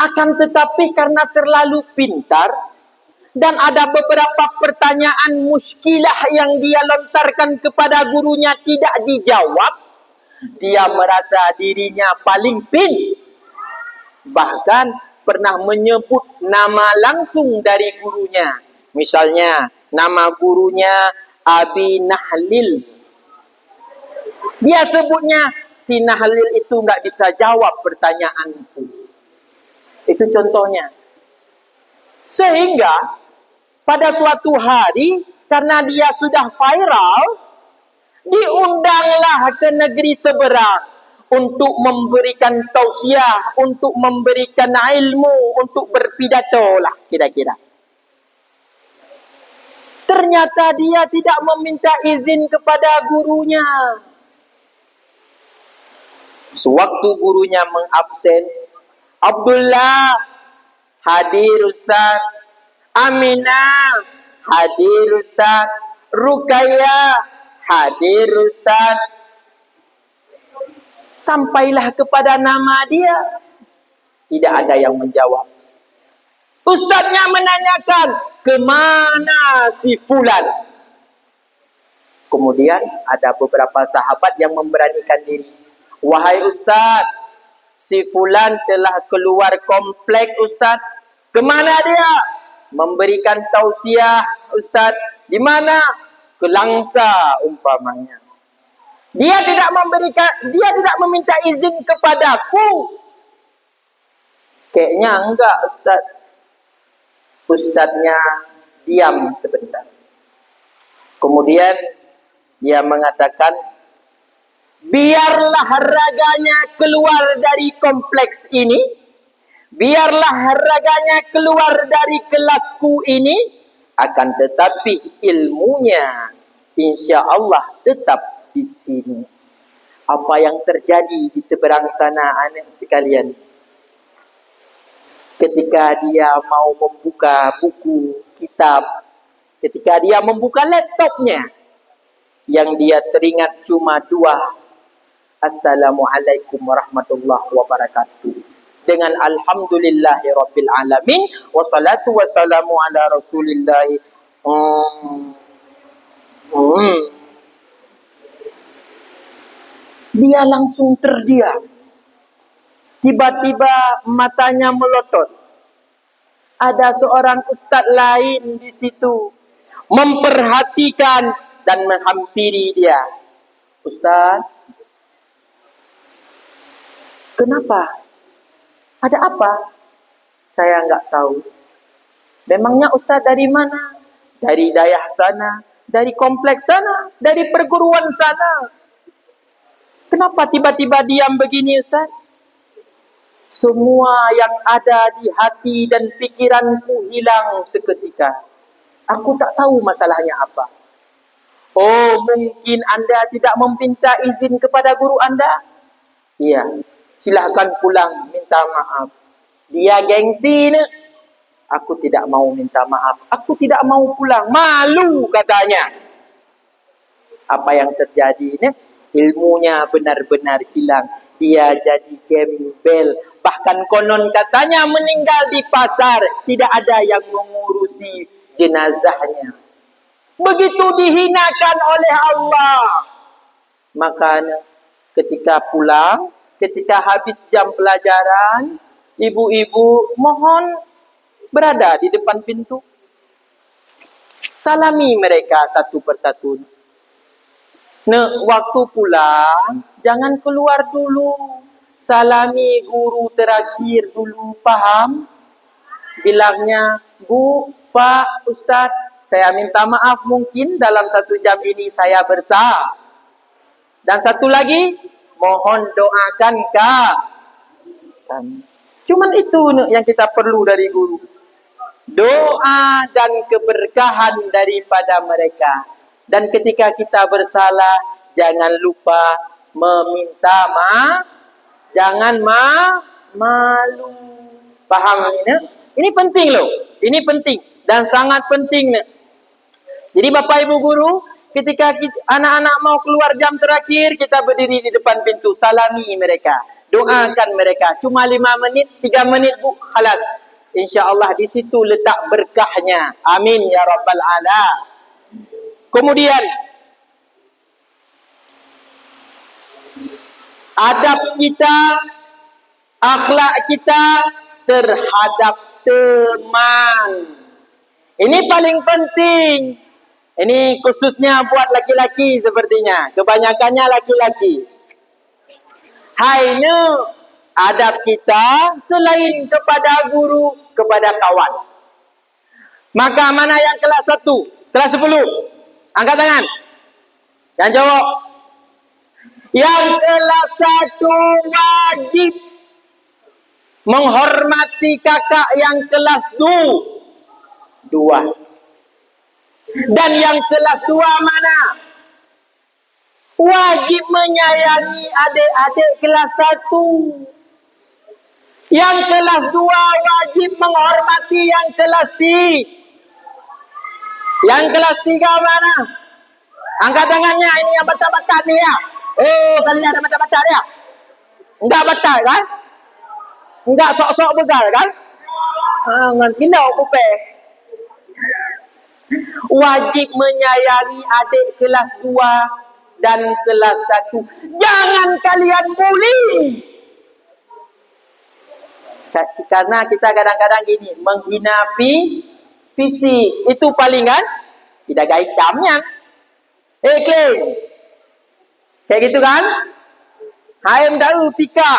Akan tetapi karena terlalu pintar dan ada beberapa pertanyaan muskilah yang dia lontarkan kepada gurunya tidak dijawab, dia merasa dirinya paling pin. Bahkan pernah menyebut nama langsung dari gurunya. Misalnya nama gurunya Abi Nahlil. Dia sebutnya, si Nahlil itu nggak bisa jawab pertanyaanku. Itu contohnya. Sehingga pada suatu hari, karena dia sudah viral, diundanglah ke negeri seberang untuk memberikan tausiah, untuk memberikan ilmu, untuk berpidato lah kira-kira. Ternyata dia tidak meminta izin kepada gurunya. Sewaktu gurunya mengabsen, Abdullah, hadir Ustaz. Aminah, hadir Ustaz. Rukaya, hadir Ustaz. Sampailah kepada nama dia, tidak ada yang menjawab. Ustaznya menanyakan, kemana si Fulan? Kemudian ada beberapa sahabat yang memberanikan diri. Wahai Ustaz, si Fulan telah keluar komplek Ustaz. Kemana dia? Memberikan tausiah Ustaz. Di mana? Ke Langsa umpamanya. Dia tidak meminta izin kepadaku. Kayaknya enggak Ustaz. Ustaznya diam sebentar. Kemudian dia mengatakan, biarlah raganya keluar dari kompleks ini, biarlah raganya keluar dari kelasku ini, akan tetapi ilmunya insya Allah tetap di sini. Apa yang terjadi di seberang sana anak sekalian? Ketika dia mau membuka buku, kitab, ketika dia membuka laptopnya, yang dia teringat cuma dua. Assalamualaikum warahmatullahi wabarakatuh. Dengan alhamdulillahi rabbil alamin. Wassalatu wassalamu ala rasulillahi. Dia langsung terdiam. Tiba-tiba matanya melotot. Ada seorang ustaz lain di situ memperhatikan dan menghampiri dia. Ustaz, kenapa? Ada apa? Saya enggak tahu. Memangnya ustaz dari mana? Dari daerah sana, dari kompleks sana, dari perguruan sana. Kenapa tiba-tiba diam begini, ustaz? Semua yang ada di hati dan fikiranku hilang seketika. Aku tak tahu masalahnya apa. Oh, mungkin anda tidak meminta izin kepada guru anda? Iya, silahkan pulang minta maaf. Dia gengsi ne. Aku tidak mau minta maaf. Aku tidak mau pulang. Malu katanya. Apa yang terjadi ne? Ilmunya benar-benar hilang. Dia jadi gembel. Bahkan konon katanya meninggal di pasar. Tidak ada yang mengurusi jenazahnya. Begitu dihinakan oleh Allah. Makanya ketika pulang, ketika habis jam pelajaran, ibu-ibu mohon berada di depan pintu. Salami mereka satu persatu. Waktu pulang, jangan keluar dulu. Salami guru terakhir dulu, paham? Bilangnya, Bu, Pak, Ustaz, saya minta maaf mungkin dalam 1 jam ini saya bersalah. Dan satu lagi, mohon doakan kami. Cuman itu yang kita perlu dari guru. Doa dan keberkahan daripada mereka. Dan ketika kita bersalah, jangan lupa meminta maaf. Jangan malu. Paham ini? Ini penting loh. Ini penting. Dan sangat penting. Jadi Bapak Ibu Guru, ketika anak-anak mau keluar jam terakhir, kita berdiri di depan pintu. Salami mereka. Doakan mereka. Cuma 5 menit, 3 menit Bu. Khalas. InsyaAllah di situ letak berkahnya. Amin ya Rabbal Alamin. Kemudian adab kita, akhlak kita terhadap teman. Ini paling penting. Ini khususnya buat laki-laki sepertinya. Kebanyakannya laki-laki. Hai adab kita selain kepada guru, kepada kawan. Maka mana yang kelas 1? Kelas 10? Angkat tangan. Yang jawab. Yang kelas 1 wajib menghormati kakak yang kelas 2. Dan yang kelas 2 mana? Wajib menyayangi adik-adik kelas 1. Yang kelas 2 wajib menghormati yang kelas 3. Yang kelas 3 mana? Angkat tangannya, ini yang batal-batal ni ya. Oh, kalian ada batal-batal ya? Enggak batal kan? Enggak sok-sok begal kan? Ngan kilau kupe. Wajib menyayangi adik kelas 2 dan kelas 1. Jangan kalian bully. Karena kita kadang-kadang gini, menghina visi. Itu paling kan? Tidak gaib hitamnya. Klaim. Kayak gitu kan? Haim daru pika.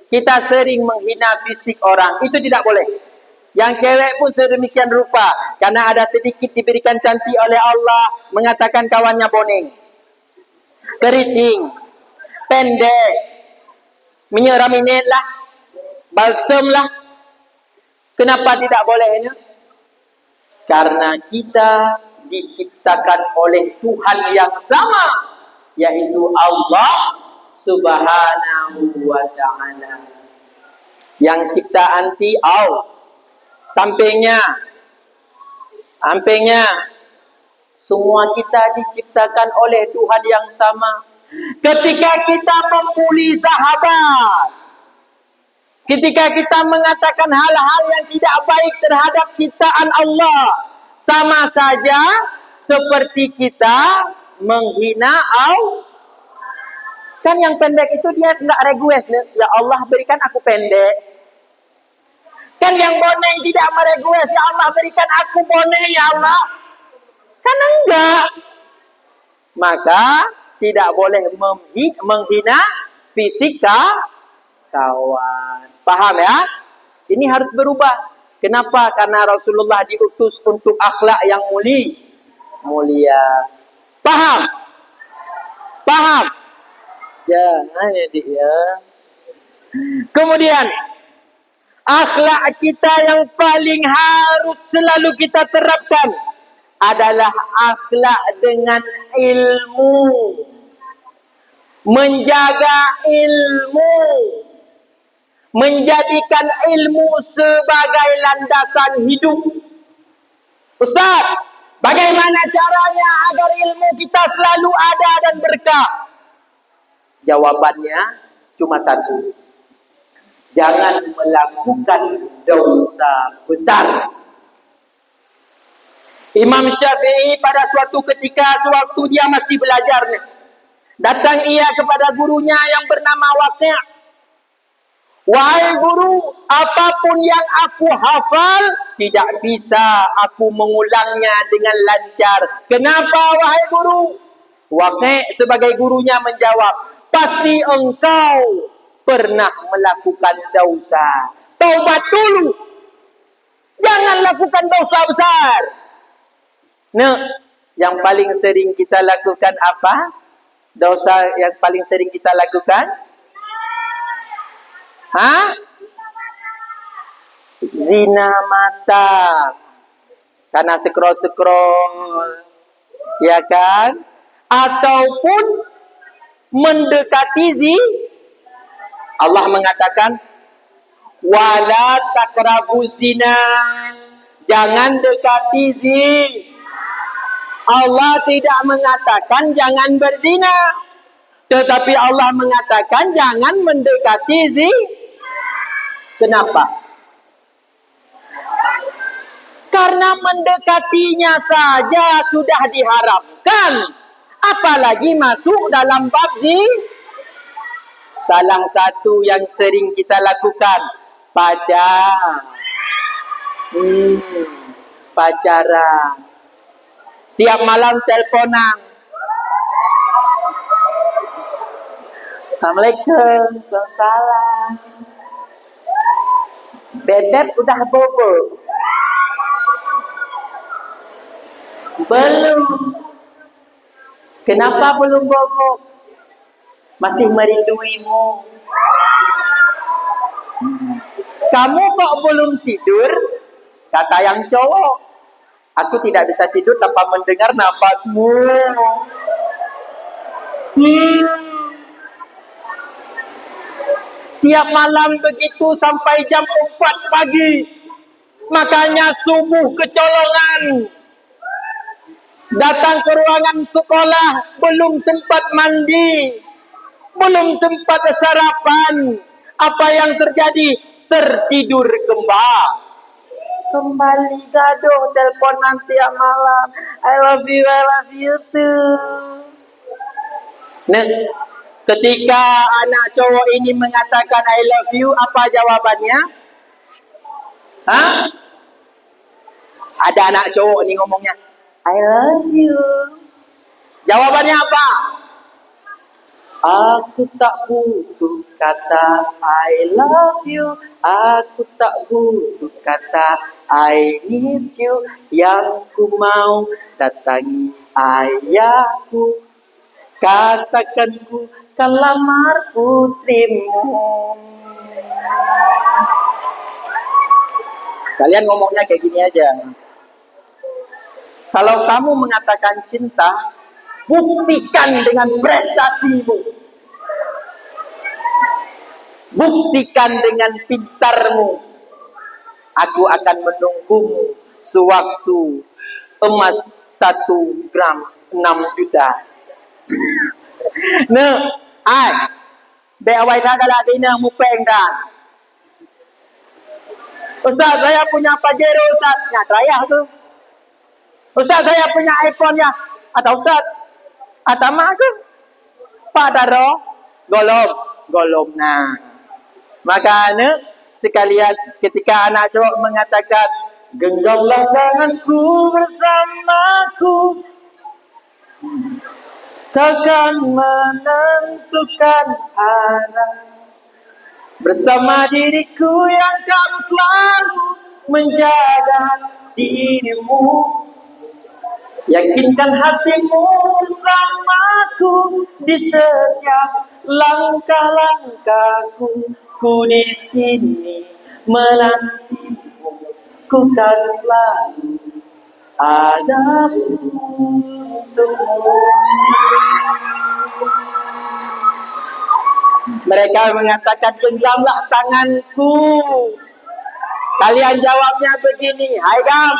Kita sering menghina fisik orang. Itu tidak boleh. Yang cewek pun sedemikian rupa. Karena ada sedikit diberikan cantik oleh Allah. Mengatakan kawannya boning. Keriting. Pendek. Menyeraminit lah. Balsam lah. Kenapa tidak bolehnya? Karena kita diciptakan oleh Tuhan yang sama. yaitu Allah Subhanahu wa ta'ala. Yang ciptaan ti Allah. Sampingnya semua kita diciptakan oleh Tuhan yang sama. Ketika kita membuli sahabat, ketika kita mengatakan hal-hal yang tidak baik terhadap ciptaan Allah, sama saja seperti kita menghina Allah. Kan yang pendek itu dia enggak request, ya Allah berikan aku pendek. Kan yang boneng tidak merequest, ya Allah berikan aku boneng ya Allah. Kan enggak. Maka tidak boleh menghina fisika kawan. Paham ya? Ini harus berubah. Kenapa? Karena Rasulullah diutus untuk akhlak yang mulia. Paham? Paham? Jangan ya dik ya. Kemudian akhlak kita yang paling harus selalu kita terapkan adalah akhlak dengan ilmu. Menjaga ilmu. Menjadikan ilmu sebagai landasan hidup. Ustaz, bagaimana caranya agar ilmu kita selalu ada dan berkah? Jawabannya cuma satu. Jangan melakukan dosa besar. Imam Syafi'i pada suatu ketika sewaktu dia masih belajar, datang ia kepada gurunya yang bernama Waqi'. Wahai guru, apapun yang aku hafal tidak bisa aku mengulangnya dengan lancar. Kenapa wahai guru? Waqi' sebagai gurunya menjawab, pasti engkau pernah melakukan dosa. Taubat dulu. Jangan lakukan dosa besar. Nah, yang paling sering kita lakukan apa? Dosa yang paling sering kita lakukan? Zina mata. Karena scroll, ya kan? Ataupun mendekati Allah mengatakan wala taqrabu zina. Jangan dekati zina. Allah tidak mengatakan jangan berzina, tetapi Allah mengatakan jangan mendekati zina. Kenapa? Karena mendekatinya saja sudah diharamkan, apalagi masuk dalam bab zina. Salah satu yang sering kita lakukan pacaran. Tiap malam teleponan. Assalamualaikum. Waalaikumsalam. Bebek udah bobo? Belum. Kenapa belum bobo? Masih merinduimu. Kamu kok belum tidur? Kata yang cowok. Aku tidak bisa tidur tanpa mendengar nafasmu. Tiap malam begitu sampai jam 4 pagi. Makanya subuh kecolongan. Datang ke ruangan sekolah, belum sempat mandi. Belum sempat sarapan. Apa yang terjadi? Tertidur kembali. Kembali gaduh, telepon nanti malam. I love you too. Nah, ketika anak cowok ini mengatakan I love you, apa jawabannya? Ada anak cowok nih ngomongnya I love you. Jawabannya apa? Aku tak butuh kata I love you. Aku tak butuh kata I need you. Yang ku mau datangi ayahku. Katakan ku kan lamar putrimu. Kalian ngomongnya kayak gini aja. Kalau kamu mengatakan cinta, Buktikan dengan prestasimu. Buktikan dengan pintarmu. Aku akan menunggumu sewaktu emas 1 gram 6 juta. Nah, be awai dah galak dina mupeng dah. Ustaz, saya punya Pajero, Ustaz. Ya, rayah tu. Ustaz, saya punya iPhone ya. Atau Ustaz, atama ke? Pak Daro, golom. Nah, makanya sekalian ketika anak cowok mengatakan, genggamlah tanganku bersamaku, takkan menentukan arah. Bersama diriku yang kan selalu menjaga dirimu. Yakinkan hatimu bersamaku di setiap langkah-langkahku. Ku di sini menantimu. Ku kan selalu ada untukmu. Mereka mengatakan, genggamlah tanganku. Kalian jawabnya begini, hai Gam,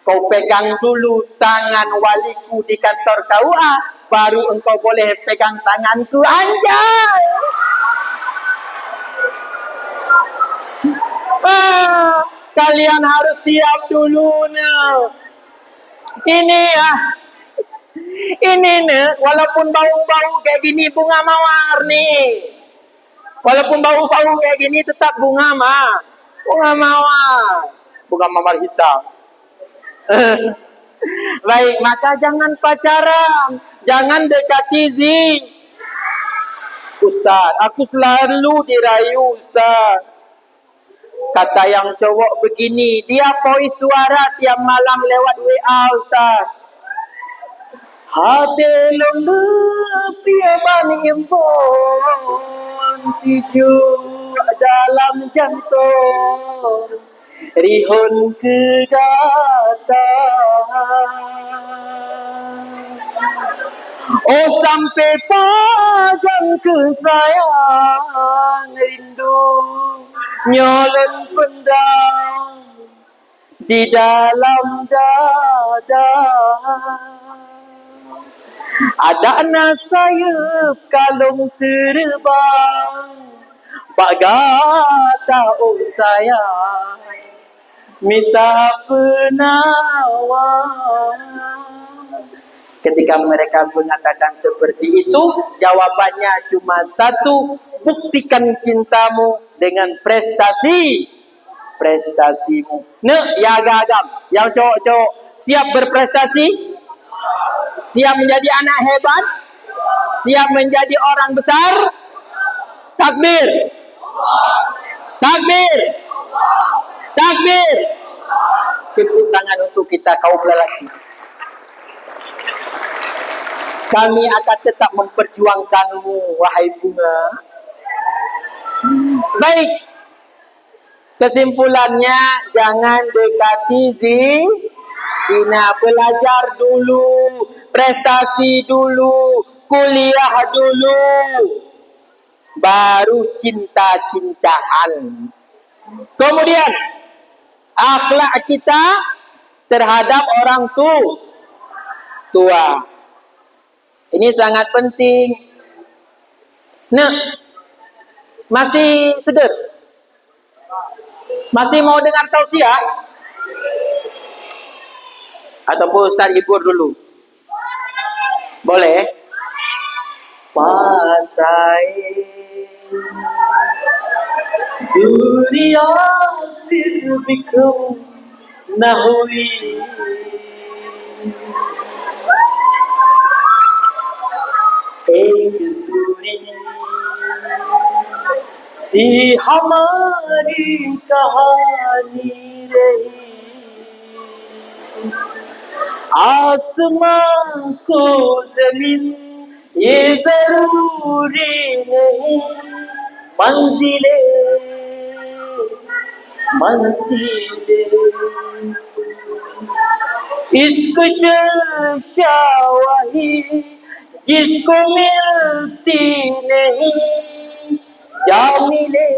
kau pegang dulu tangan waliku di kantor KUA, baru engkau boleh pegang tanganku. Anjay! Kalian harus siap dulu nah. Ini walaupun bau-bau kayak gini bunga mawar nih. Walaupun bau-bau kayak gini tetap bunga mawar. Bunga mawar hitam. Baik, maka jangan pacaran, jangan dekati zin. Ustaz, aku selalu dirayu Ustaz. Kata yang cowok begini, dia voice suara tiap malam lewat WA Ustaz. Hati lembut tiap impon, siju dalam jantung, rihun kedatangan. Oh sampai pajang kesayang rindu nyolong pendam di dalam dada. Ada anak sayap kalung terbang, Pak Gata oh sayang, minta penawar. Ketika mereka mengatakan seperti itu, jawabannya cuma satu, buktikan cintamu dengan prestasimu. Nah, ya agam, yang cowok-cowok siap berprestasi? Siap menjadi anak hebat? Siap menjadi orang besar? Takbir! Takbir! Takbir! Tepuk tangan untuk kita kaum lelaki. Kami akan tetap memperjuangkanmu, wahai bunga. Baik. Kesimpulannya, jangan dekati zina. Belajar dulu, prestasi dulu, kuliah dulu, baru cinta-cintaan. Kemudian, akhlak kita terhadap orang tua. Ini sangat penting. Nah, masih seger? Masih mau dengar tausiah? Ataupun Ustaz hibur dulu? Boleh? Pasai dunia firbikum nahwi एक दूरी सी हमारी कहानी रही आसमां को जमीन ये जरूरी नहीं मंजिलें मंजिल इश्क शर्शा वही जिसको मिलती नहीं जा मिले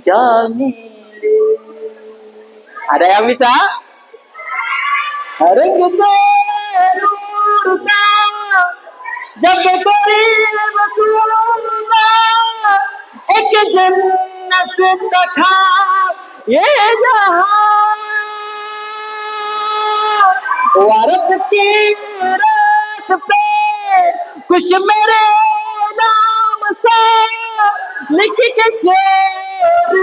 जा मिले. Ada yang bisa? रंग पे नूर का जब करीब तूना एक जन्नत से तथा ये जहां वारस की रात पे कुछ मेरे नाम से लिख के छोड़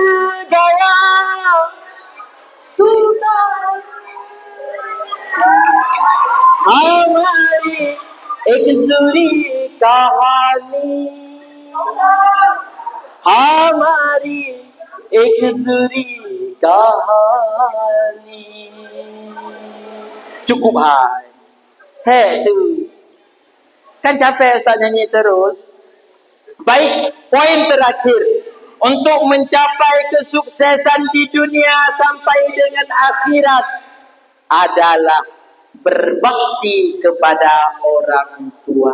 गया तू ना हमारी एक जुड़ी कहानी हमारी एक जुड़ी कहानी. Cukup hai tu kan capek Ustaz nyanyi terus. Baik, poin terakhir untuk mencapai kesuksesan di dunia sampai dengan akhirat adalah berbakti kepada orang tua.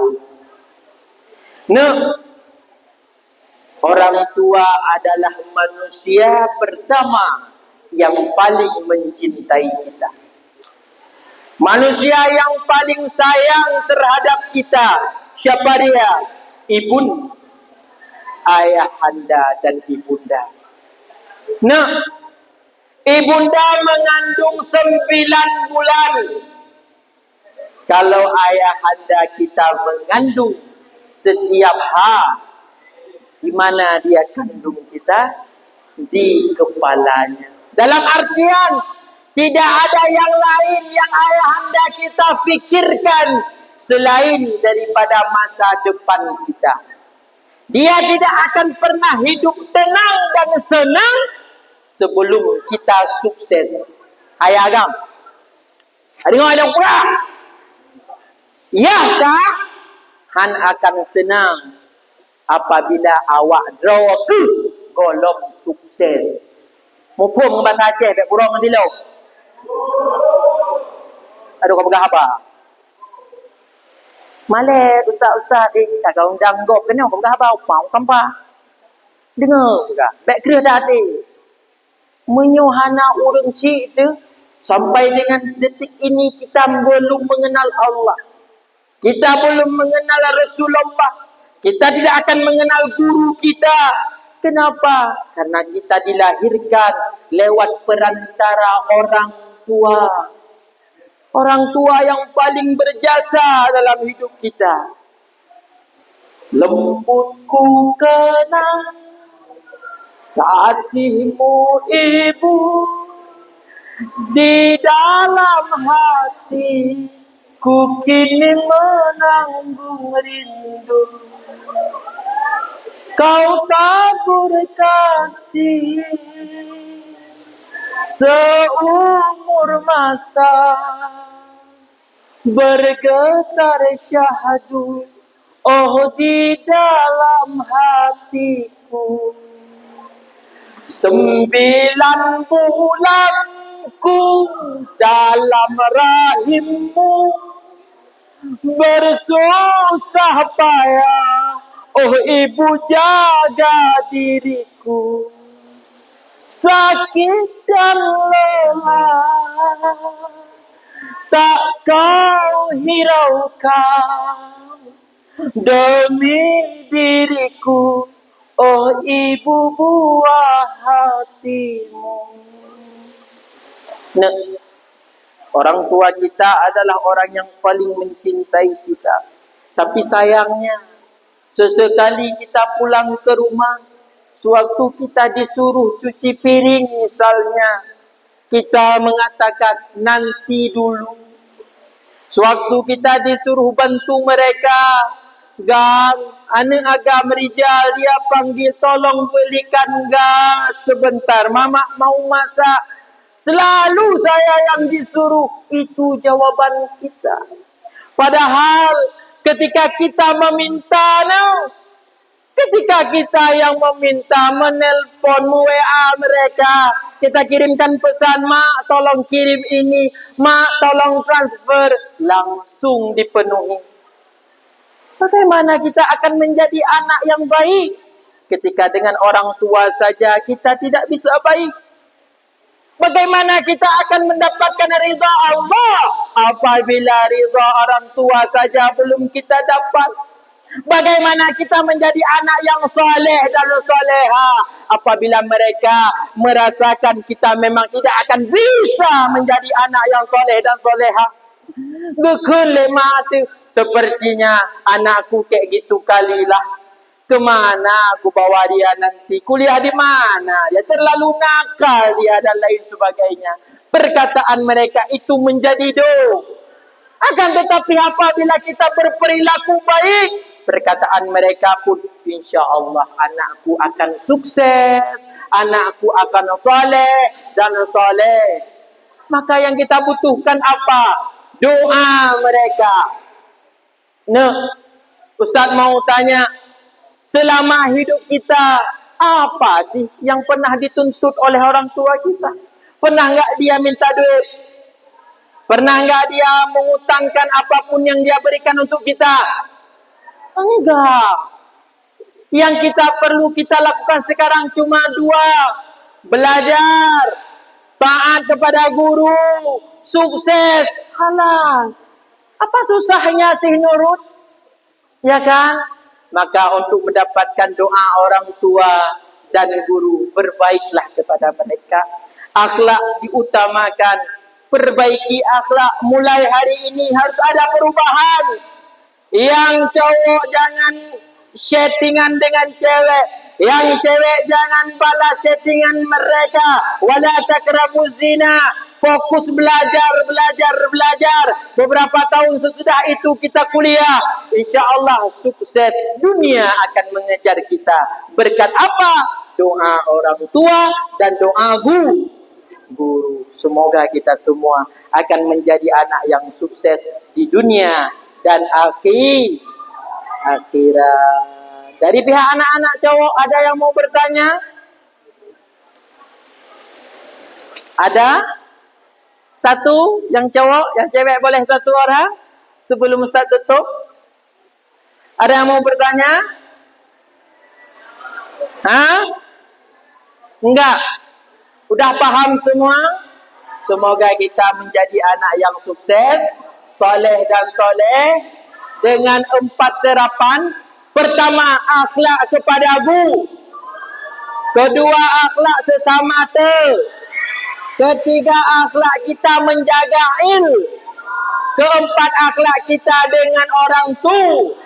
Nah, orang tua adalah manusia pertama yang paling mencintai kita. Manusia yang paling sayang terhadap kita. Siapa dia? Ibunda, ayah anda dan ibunda. Nah, ibunda mengandung 9 bulan. Kalau ayah anda kita mengandung setiap hari, di mana dia kandung kita? Di kepalanya. Dalam artian, tidak ada yang lain yang ayah anda kita fikirkan selain daripada masa depan kita. Dia tidak akan pernah hidup tenang dan senang sebelum kita sukses. Ayah agam. Dengar ada pula. Yahkah han akan senang apabila awak draw ke golong sukses. Mumpung bahasa Aceh tak kurang nanti lo. Aduh kau pegang apa? Malek ustaz tak kau undang gop kena kau pegang apa? Mau kampa. Dengar pegang. Baik kira dah hati. Menyuhana urang cik tu sampai dengan detik ini kita belum mengenal Allah. Kita belum mengenal Rasulullah. Kita tidak akan mengenal guru kita. Kenapa? Karena kita dilahirkan lewat perantara orang tua. Orang tua yang paling berjasa dalam hidup kita. Lembutku kenal kasihmu ibu di dalam hati. Ku kini menanggung rindu. Kau tabur kasih seumur masa, bergetar syahdu oh di dalam hatiku. 9 bulanku dalam rahimmu, bersusah payah oh ibu jaga diriku. Sakit dan lelah tak kau hiraukan demi diriku oh ibu buah hatimu. Nah, orang tua kita adalah orang yang paling mencintai kita. Tapi sayangnya, sesekali kita pulang ke rumah, sewaktu kita disuruh cuci piring misalnya, kita mengatakan nanti dulu. Sewaktu kita disuruh bantu mereka, gang, anak agam rijal dia panggil tolong belikan gas sebentar, mama mau masak. Selalu saya yang disuruh, itu jawaban kita. Padahal ketika kita meminta, Ketika kita yang meminta, menelpon, WA mereka, kita kirimkan pesan, mak tolong kirim ini, mak tolong transfer, langsung dipenuhi. Bagaimana kita akan menjadi anak yang baik ketika dengan orang tua saja kita tidak bisa baik? Bagaimana kita akan mendapatkan ridha Allah apabila ridha orang tua saja belum kita dapat? Bagaimana kita menjadi anak yang soleh dan soleha apabila mereka merasakan kita memang tidak akan bisa menjadi anak yang soleh dan soleha? Bekul lematu, sepertinya anakku kayak gitu kalilah. Kemana aku bawa dia nanti? Kuliah di mana? Dia terlalu nakal dia dan lain sebagainya. Perkataan mereka itu menjadi doa. Akan tetapi apabila kita berperilaku baik, perkataan mereka pun insya Allah anakku akan sukses, anakku akan soleh dan soleh. Maka yang kita butuhkan apa? Doa mereka. Nah, Ustaz mau tanya, selama hidup kita, apa sih yang pernah dituntut oleh orang tua kita? Pernah nggak dia minta duit? Pernah nggak dia mengutangkan apapun yang dia berikan untuk kita? Enggak. Yang kita perlu kita lakukan sekarang cuma dua. Belajar, taat kepada guru, sukses, halas. Apa susahnya sih nurut? Ya kan? Maka untuk mendapatkan doa orang tua dan guru, berbaiklah kepada mereka. Akhlak diutamakan. Perbaiki akhlak. Mulai hari ini harus ada perubahan. Yang cowok jangan chattingan dengan cewek. Yang cewek jangan balas chattingan mereka. Wala takrabuz zina. Fokus belajar. Beberapa tahun sesudah itu kita kuliah. Insya Allah sukses. Dunia akan mengejar kita. Berkat apa? Doa orang tua dan doa guru. Semoga kita semua akan menjadi anak yang sukses di dunia dan akhirat. Dari pihak anak-anak cowok ada yang mau bertanya? Ada? Satu yang cowok, yang cewek boleh satu orang sebelum Ustaz tutup. Ada yang mau bertanya? Hah? Enggak. Udah paham semua? Semoga kita menjadi anak yang sukses, soleh dan soleh dengan 4 terapan. Pertama, akhlak kepada guru. Kedua, akhlak sesama Ketiga, akhlak kita menjaga ilmu. Keempat, akhlak kita dengan orang tua.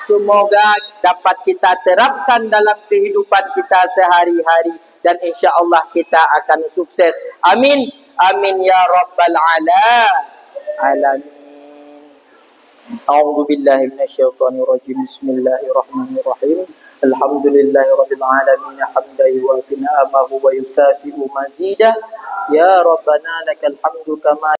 Semoga dapat kita terapkan dalam kehidupan kita sehari-hari. Dan insya Allah kita akan sukses. Amin. Amin ya rabbal alamin. A'udzu billahi minasyaitonir rajim. Bismillahirrahmanirrahim. Alhamdulillahi rabbil alamin. Hamdan yuwafi ni'amahu wa yukafi'u mazidah. Ya rabbana lakal hamdu kama